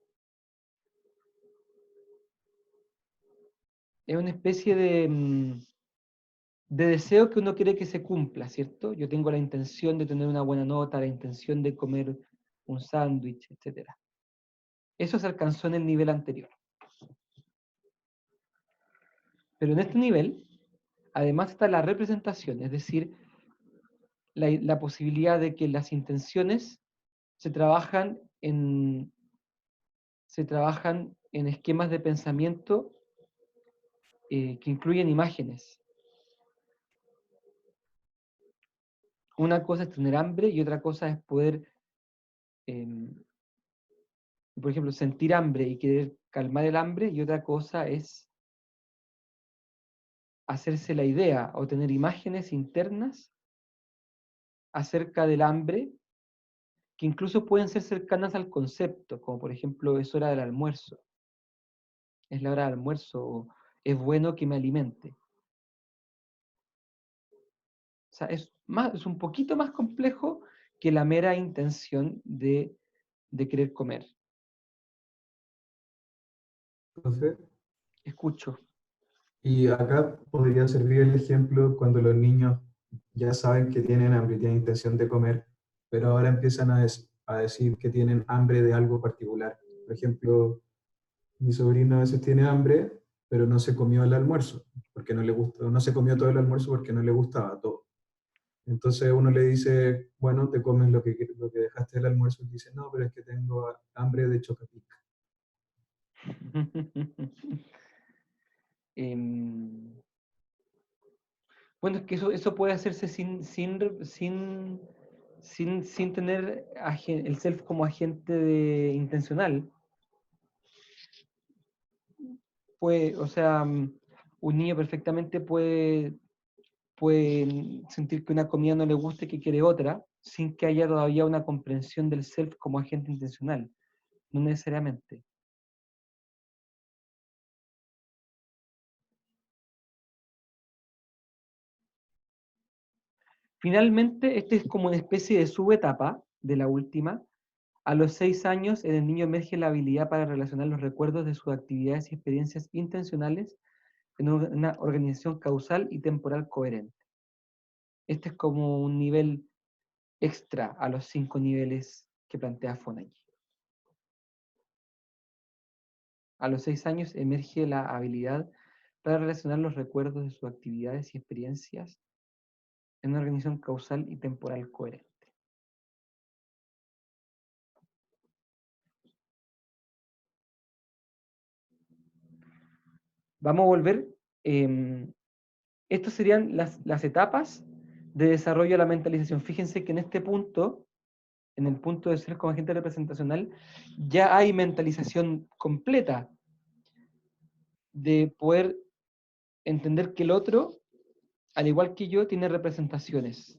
deseo que uno quiere que se cumpla, ¿cierto? Yo tengo la intención de tener una buena nota, la intención de comer un sándwich, etc. Eso se alcanzó en el nivel anterior. Pero en este nivel, además está la representación, es decir, la posibilidad de que las intenciones se trabajan en esquemas de pensamiento que incluyen imágenes. Una cosa es tener hambre y otra cosa es poder, por ejemplo, sentir hambre y querer calmar el hambre, y otra cosa es hacerse la idea o tener imágenes internas acerca del hambre que incluso pueden ser cercanas al concepto, como por ejemplo es hora del almuerzo, es la hora del almuerzo, o es bueno que me alimente. O sea, es un poquito más complejo que la mera intención de querer comer. Entonces, Escucho. y acá podría servir el ejemplo cuando los niños ya saben que tienen hambre y tienen intención de comer, pero ahora empiezan a decir que tienen hambre de algo particular. Por ejemplo, mi sobrino a veces tiene hambre, pero no se comió el almuerzo, porque no le gustó, no se comió todo el almuerzo porque no le gustaba todo. Entonces uno le dice, bueno, te comes lo que dejaste del almuerzo, y dice, no, pero es que tengo hambre de chocapic. Bueno, es que eso puede hacerse sin tener el self como agente intencional. O sea, un niño perfectamente puede sentir que una comida no le gusta y que quiere otra, sin que haya todavía una comprensión del self como agente intencional. No necesariamente. Finalmente, este es como una especie de subetapa de la última. A los 6 años, en el niño emerge la habilidad para relacionar los recuerdos de sus actividades y experiencias intencionales en una organización causal y temporal coherente. Este es como un nivel extra a los 5 niveles que plantea Fonagy. A los 6 años emerge la habilidad para relacionar los recuerdos de sus actividades y experiencias en una organización causal y temporal coherente. Vamos a volver. Estas serían las etapas de desarrollo de la mentalización. Fíjense que en este punto, en el punto de ser como agente representacional, ya hay mentalización completa de poder entender que el otro, al igual que yo, tiene representaciones.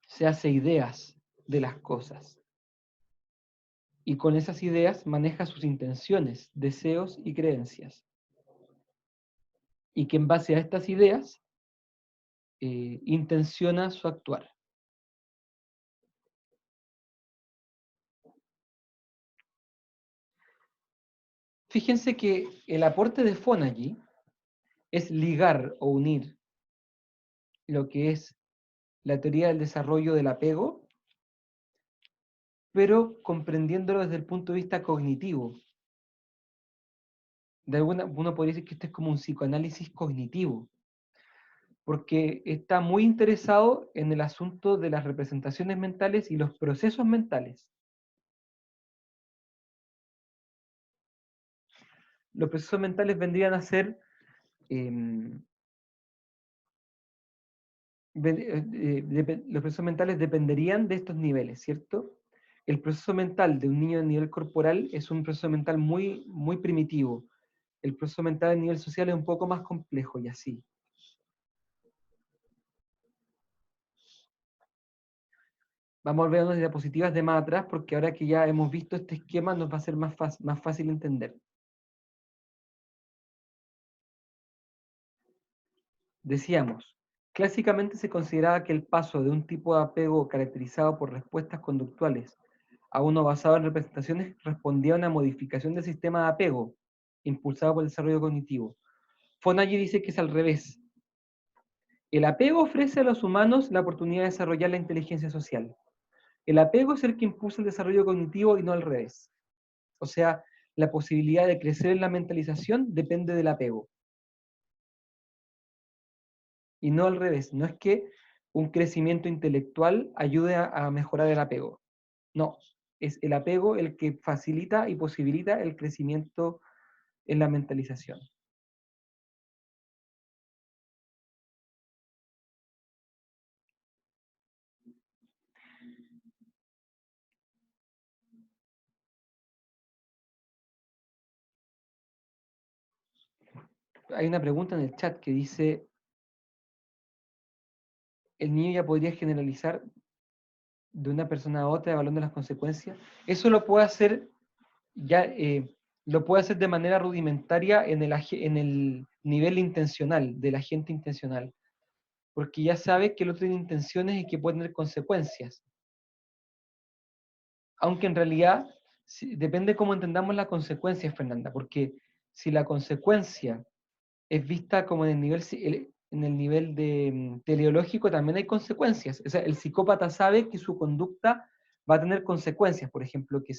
Se hace ideas de las cosas. Y con esas ideas maneja sus intenciones, deseos y creencias. Y que en base a estas ideas intenciona su actuar. Fíjense que el aporte de Fonagy es ligar o unir lo que es la teoría del desarrollo del apego, pero comprendiéndolo desde el punto de vista cognitivo. Uno podría decir que este es como un psicoanálisis cognitivo, porque está muy interesado en el asunto de las representaciones mentales y los procesos mentales. Los procesos mentales vendrían a ser los procesos mentales dependerían de estos niveles, ¿cierto? El proceso mental de un niño a nivel corporal es un proceso mental muy, muy primitivo. El proceso mental a nivel social es un poco más complejo y así. Vamos a ver unas diapositivas de más atrás porque ahora que ya hemos visto este esquema nos va a ser más fácil entender. Decíamos, clásicamente se consideraba que el paso de un tipo de apego caracterizado por respuestas conductuales a uno basado en representaciones respondía a una modificación del sistema de apego, impulsado por el desarrollo cognitivo. Fonagy dice que es al revés. El apego ofrece a los humanos la oportunidad de desarrollar la inteligencia social. El apego es el que impulsa el desarrollo cognitivo y no al revés. O sea, la posibilidad de crecer en la mentalización depende del apego. Y no al revés. No es que un crecimiento intelectual ayude a mejorar el apego. No, es el apego el que facilita y posibilita el crecimiento en la mentalización. Hay una pregunta en el chat que dice, ¿el niño ya podría generalizar de una persona a otra evaluando las consecuencias? Eso lo puede hacer ya, lo puede hacer de manera rudimentaria en el nivel intencional, del agente intencional, porque ya sabe que el otro tiene intenciones y que puede tener consecuencias. Aunque en realidad depende cómo entendamos la consecuencia, Fernanda, porque si la consecuencia es vista como en el nivel teleológico, también hay consecuencias. O sea, el psicópata sabe que su conducta va a tener consecuencias, por ejemplo, que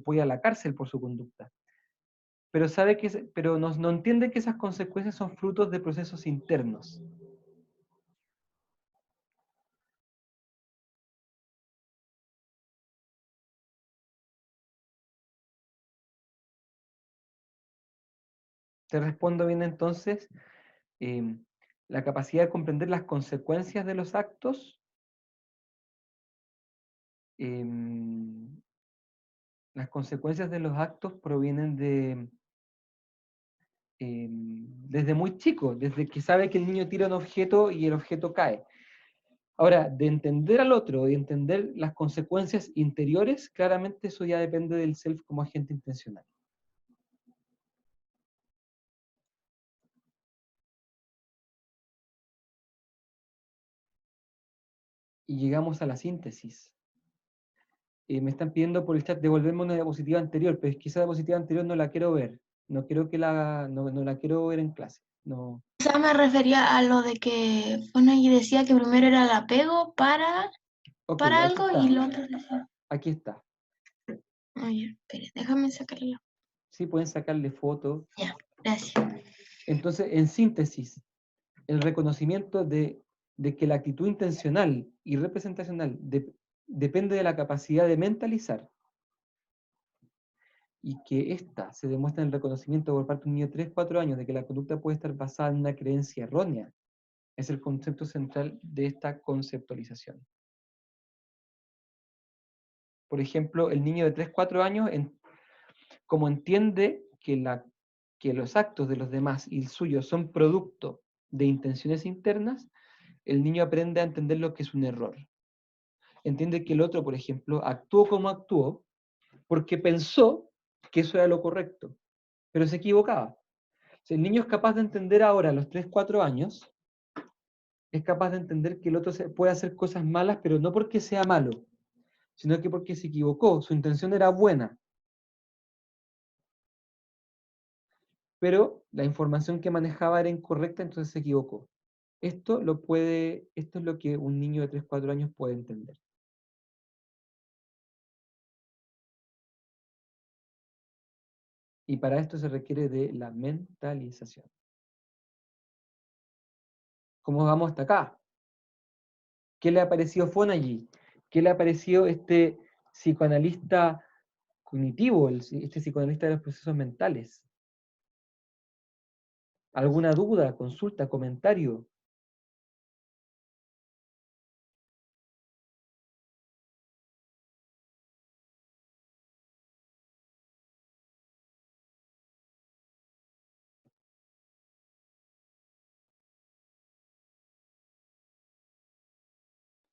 puede ir a la cárcel por su conducta. Pero pero no entiende que esas consecuencias son frutos de procesos internos. Te respondo bien entonces, la capacidad de comprender las consecuencias de los actos, las consecuencias de los actos provienen desde muy chico, desde que sabe que el niño tira un objeto y el objeto cae. Ahora, de entender al otro, de entender las consecuencias interiores, claramente eso ya depende del self como agente intencional. Y llegamos a la síntesis. Me están pidiendo por el chat devolverme una diapositiva anterior, pero es que esa diapositiva anterior no la quiero ver. No quiero no la quiero ver en clase. No. Quizá me refería a lo de que, bueno, y decía que primero era el apego para Ok, aquí algo está. y lo otro decía. Aquí está. Oye, espere, déjame sacarlo. Sí, pueden sacarle fotos. Ya, gracias. Entonces, en síntesis, el reconocimiento de que la actitud intencional y representacional depende de la capacidad de mentalizar, y que ésta se demuestra en el reconocimiento por parte de un niño de 3, 4 años de que la conducta puede estar basada en una creencia errónea, es el concepto central de esta conceptualización. Por ejemplo, el niño de 3, 4 años, como entiende que los actos de los demás y el suyo son producto de intenciones internas, el niño aprende a entender lo que es un error. Entiende que el otro, por ejemplo, actuó como actuó porque pensó que eso era lo correcto, pero se equivocaba. Si el niño es capaz de entender ahora a los 3, 4 años, es capaz de entender que el otro puede hacer cosas malas, pero no porque sea malo, sino que porque se equivocó, su intención era buena. Pero la información que manejaba era incorrecta, entonces se equivocó. Esto es lo que un niño de 3, 4 años puede entender. Y para esto se requiere de la mentalización. ¿Cómo vamos hasta acá? ¿Qué le ha parecido Fonagy? ¿Qué le ha parecido este psicoanalista cognitivo, este psicoanalista de los procesos mentales? ¿Alguna duda, consulta, comentario?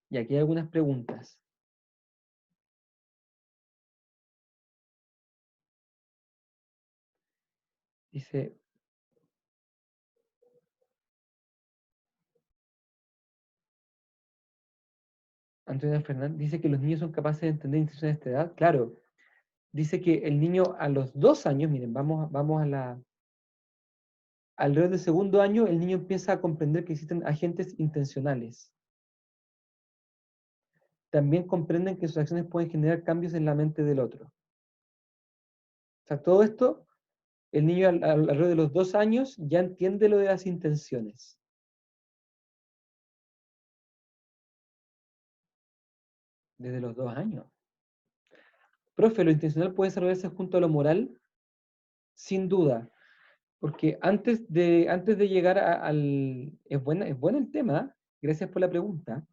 Y aquí hay algunas preguntas. Dice, Antonio Fernández, dice que los niños son capaces de entender intenciones a esta edad. Claro, dice que el niño a los 2 años, miren, vamos a alrededor del segundo año, el niño empieza a comprender que existen agentes intencionales. También comprenden que sus acciones pueden generar cambios en la mente del otro. O sea, todo esto, el niño alrededor de los 2 años ya entiende lo de las intenciones. Desde los 2 años. Profe, ¿lo intencional puede desarrollarse junto a lo moral? Sin duda. Porque antes de llegar al... Es bueno el tema, gracias por la pregunta.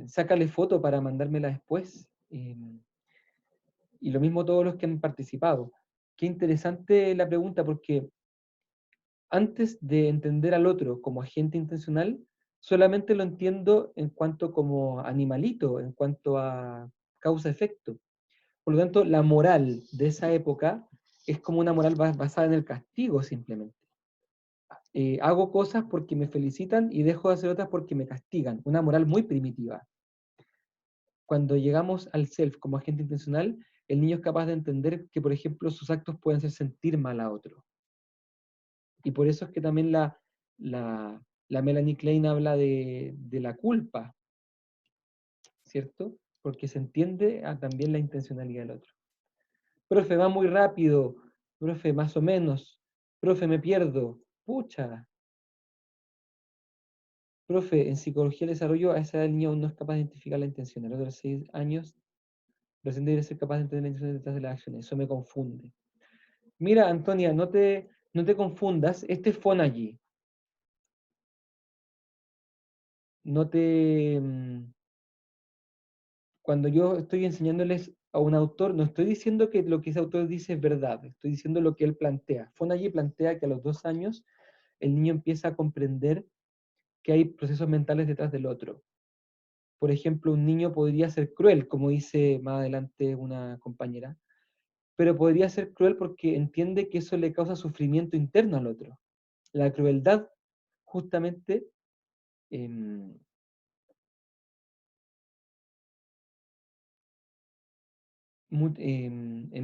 Sácale foto para mandármela después. Y lo mismo todos los que han participado. Qué interesante la pregunta, porque antes de entender al otro como agente intencional, solamente lo entiendo en cuanto como animalito, en cuanto a causa-efecto. Por lo tanto, la moral de esa época es como una moral basada en el castigo simplemente. Hago cosas porque me felicitan y dejo de hacer otras porque me castigan. Una moral muy primitiva. Cuando llegamos al self como agente intencional, el niño es capaz de entender que, por ejemplo, sus actos pueden hacer sentir mal a otro. Y por eso es que también la Melanie Klein habla de la culpa, ¿cierto? Porque se entiende también la intencionalidad del otro. Profe, va muy rápido. Profe, más o menos. Profe, me pierdo. Pucha. Profe, en psicología del desarrollo, a esa edad el niño aún no es capaz de identificar la intención. A los 6 años, recién debe ser capaz de entender la intención detrás de las acciones. Eso me confunde. Mira, Antonia, no te confundas. Este es Fonagy. No te... Cuando yo estoy enseñándoles a un autor, no estoy diciendo que lo que ese autor dice es verdad. Estoy diciendo lo que él plantea. Fonagy plantea que a los 2 años el niño empieza a comprender que hay procesos mentales detrás del otro. Por ejemplo, un niño podría ser cruel, como dice más adelante una compañera, pero podría ser cruel porque entiende que eso le causa sufrimiento interno al otro. La crueldad, justamente, en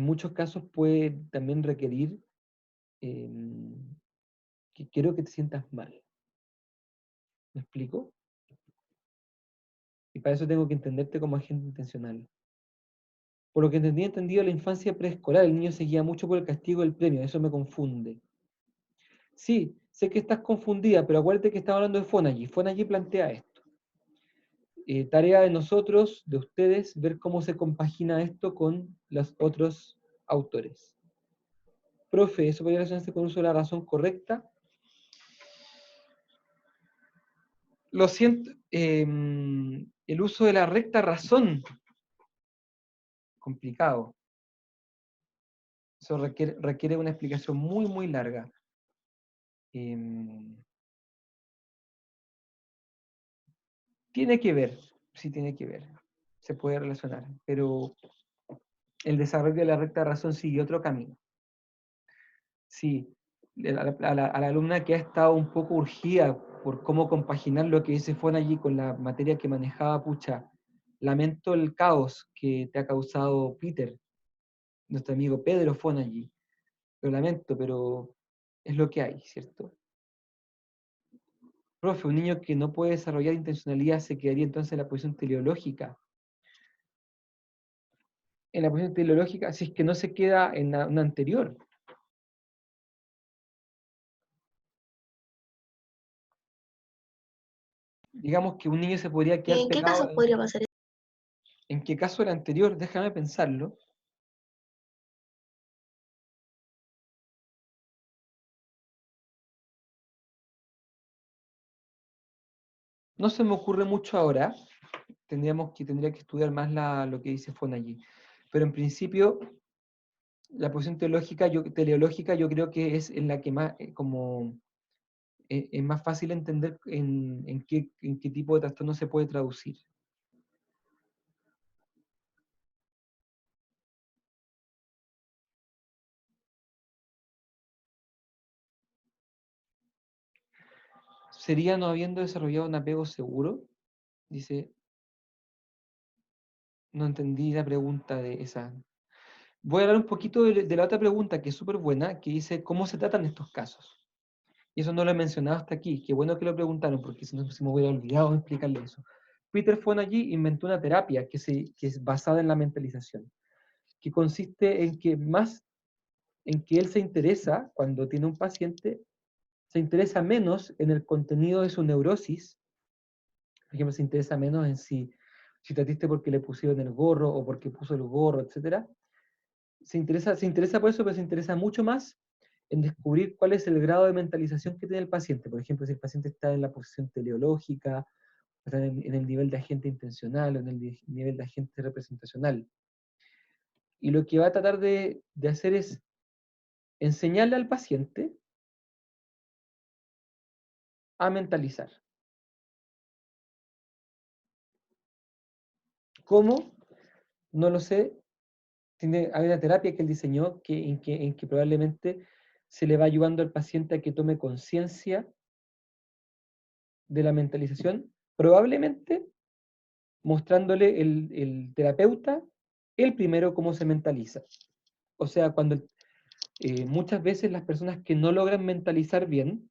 muchos casos puede también requerir que quiero que te sientas mal. ¿Me explico? Y para eso tengo que entenderte como agente intencional. Por lo que entendido en la infancia preescolar, el niño se guía mucho por el castigo del premio, eso me confunde. Sí, sé que estás confundida, pero acuérdate que estamos hablando de Fonagy. Fonagy plantea esto. Tarea de nosotros, de ustedes, ver cómo se compagina esto con los otros autores. Profe, ¿eso podría relacionarse con el uso de la razón correcta? Lo siento, el uso de la recta razón, complicado. Eso requiere una explicación muy, muy larga. Tiene que ver, sí tiene que ver, se puede relacionar, pero el desarrollo de la recta razón sigue otro camino. Sí, a la alumna que ha estado un poco urgida por cómo compaginar lo que dice Fonagy con la materia que manejaba, pucha, lamento el caos que te ha causado Peter, nuestro amigo Pedro Fonagy. Lo lamento, pero es lo que hay, ¿cierto? Profe, un niño que no puede desarrollar intencionalidad se quedaría entonces en la posición teleológica. En la posición teleológica, si es que no se queda en una anterior. Digamos que un niño se podría quedar ¿En qué pegado. casos podría pasar eso? ¿En qué caso el anterior? Déjame pensarlo. No se me ocurre mucho ahora. Tendría que estudiar más lo que dice Fonagy. Pero en principio, la posición teleológica yo creo que es en la que más, es más fácil entender en qué tipo de trastorno se puede traducir. ¿Sería no habiendo desarrollado un apego seguro? Dice, no entendí la pregunta de esa. Voy a hablar un poquito de la otra pregunta que es súper buena, que dice, ¿cómo se tratan estos casos? Y eso no lo he mencionado hasta aquí. Qué bueno que lo preguntaron, porque si no se me hubiera olvidado explicarle eso. Peter Fonagy inventó una terapia que es basada en la mentalización, que consiste en que él se interesa, cuando tiene un paciente, se interesa menos en el contenido de su neurosis. Por ejemplo, se interesa menos en si si te atiste porque le pusieron el gorro o porque puso el gorro, etc. Se interesa por eso, pero se interesa mucho más en descubrir cuál es el grado de mentalización que tiene el paciente. Por ejemplo, si el paciente está en la posición teleológica, está en el nivel de agente intencional o en el nivel de agente representacional. Y lo que va a tratar de hacer es enseñarle al paciente a mentalizar. ¿Cómo? No lo sé. Hay una terapia que él diseñó en que probablemente se le va ayudando al paciente a que tome conciencia de la mentalización, probablemente mostrándole el terapeuta el primero cómo se mentaliza. O sea, cuando muchas veces las personas que no logran mentalizar bien,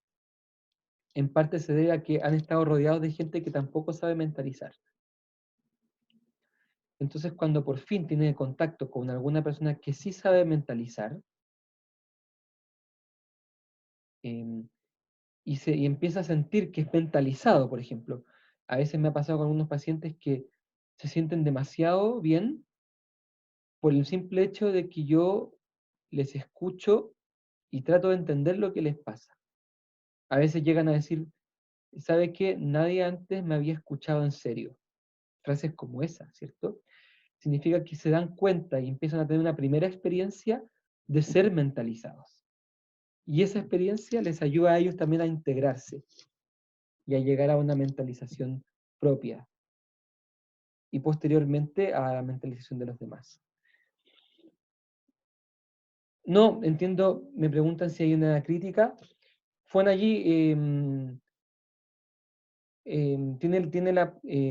en parte se debe a que han estado rodeados de gente que tampoco sabe mentalizar. Entonces, cuando por fin tiene contacto con alguna persona que sí sabe mentalizar, y empieza a sentir que es mentalizado, por ejemplo. A veces me ha pasado con algunos pacientes que se sienten demasiado bien por el simple hecho de que yo les escucho y trato de entender lo que les pasa. A veces llegan a decir, ¿sabe qué? Nadie antes me había escuchado en serio. Frases como esa, ¿cierto? Significa que se dan cuenta y empiezan a tener una primera experiencia de ser mentalizados. Y esa experiencia les ayuda a ellos también a integrarse y a llegar a una mentalización propia y posteriormente a la mentalización de los demás. No, entiendo, me preguntan si hay una crítica. Fue allí,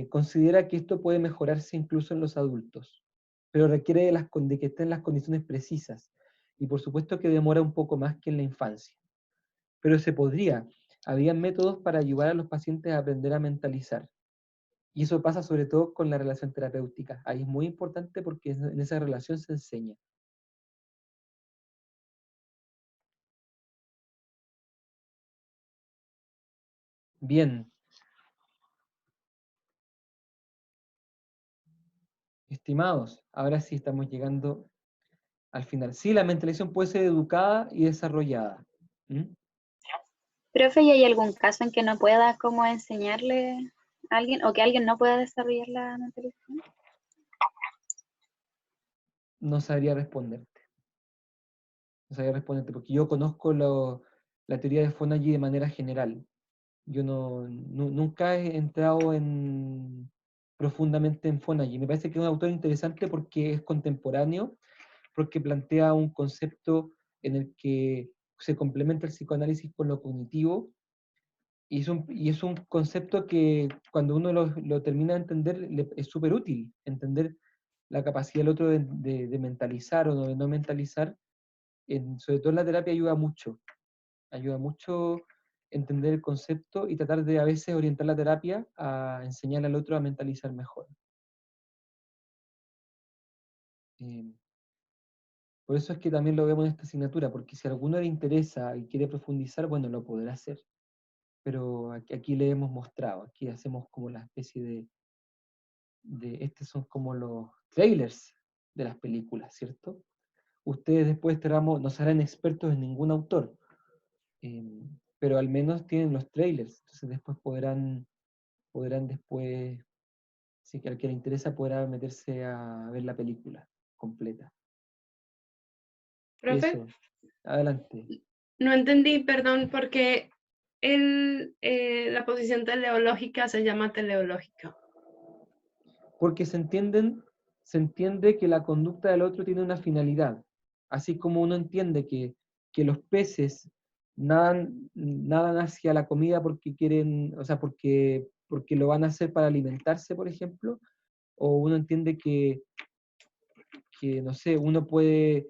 considera que esto puede mejorarse incluso en los adultos, pero requiere de que estén las condiciones precisas, y por supuesto que demora un poco más que en la infancia, pero se podría. Habían métodos para ayudar a los pacientes a aprender a mentalizar, y eso pasa sobre todo con la relación terapéutica. Ahí es muy importante porque en esa relación se enseña. Bien. Estimados, ahora sí estamos llegando al final. Sí, la mentalización puede ser educada y desarrollada. ¿Mm? Profe, ¿y hay algún caso en que no pueda como enseñarle a alguien o que alguien no pueda desarrollar la mentalización? No sabría responderte. No sabría responderte, porque yo conozco la teoría de Fonagy de manera general. Yo nunca he entrado profundamente en Fonagy. Me parece que es un autor interesante porque es contemporáneo, porque plantea un concepto en el que se complementa el psicoanálisis con lo cognitivo, y es un concepto que cuando uno lo termina de entender es súper útil, entender la capacidad del otro de mentalizar o de no mentalizar, sobre todo en la terapia ayuda mucho entender el concepto y tratar de a veces orientar la terapia a enseñar al otro a mentalizar mejor. Por eso es que también lo vemos en esta asignatura, porque si a alguno le interesa y quiere profundizar, bueno, lo podrá hacer. Pero aquí le hemos mostrado, aquí hacemos como la especie estos son como los trailers de las películas, ¿cierto? Ustedes después no serán expertos en ningún autor, pero al menos tienen los trailers, entonces después podrán después, si al que le interesa, podrá meterse a ver la película completa. ¿Profe? Eso, adelante. No entendí, perdón, porque la posición teleológica se llama teleológica. Porque se entiende que la conducta del otro tiene una finalidad, así como uno entiende que los peces nadan hacia la comida porque quieren, o sea, porque lo van a hacer para alimentarse, por ejemplo, o uno entiende que no sé, uno puede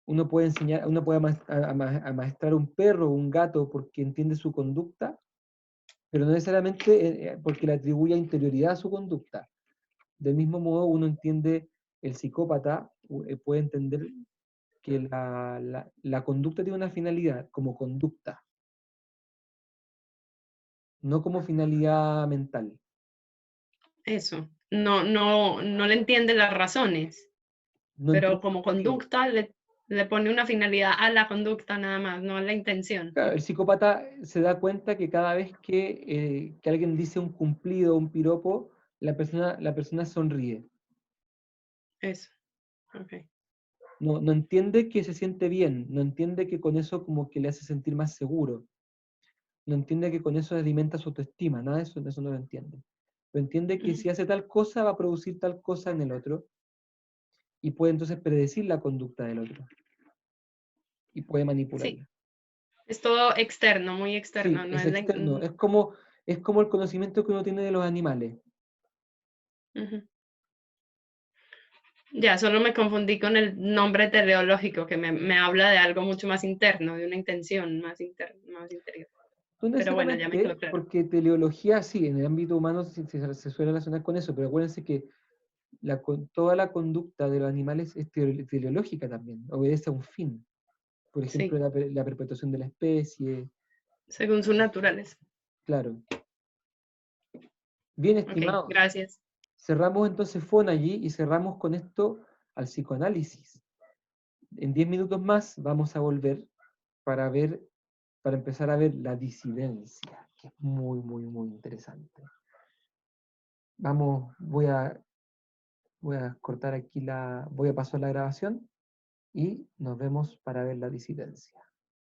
enseñar, uno puede amaestrar un perro o un gato porque entiende su conducta, pero no necesariamente porque le atribuye interioridad a su conducta. Del mismo modo, uno entiende, el psicópata puede entender que la conducta tiene una finalidad como conducta, no como finalidad mental. Eso. no le entiende las razones, No pero entiende como por qué. conducta le pone una finalidad a la conducta nada más, no a la intención. Claro, el psicópata se da cuenta que cada vez que alguien dice un cumplido, un piropo, la persona sonríe. Eso, ok. No entiende que se siente bien, no entiende que con eso como que le hace sentir más seguro, no entiende que con eso alimenta su autoestima, nada de eso no lo entiende. Pero entiende que si hace tal cosa va a producir tal cosa en el otro y puede entonces predecir la conducta del otro y puede Sí, manipularla. es todo externo, muy Sí, externo. No es es externo, es como el conocimiento que uno tiene de los animales. Ujú. Ya, solo me confundí con el nombre teleológico, que me habla de algo mucho más interno, de una intención más interior. No Pero bueno, ya me necesariamente, quedó claro. porque teleología sí, en el ámbito humano se suele relacionar con eso, pero acuérdense que toda la conducta de los animales es teleológica también, obedece a un fin. Por ejemplo, Sí, la perpetuación de la especie, según su naturaleza. claro. Bien, Ok, estimados, gracias. cerramos entonces allí y cerramos con esto al psicoanálisis. En 10 minutos más vamos a volver para empezar a ver la disidencia, que es muy, muy, muy interesante. Vamos, voy a cortar aquí voy a pasar la grabación y nos vemos para ver la disidencia.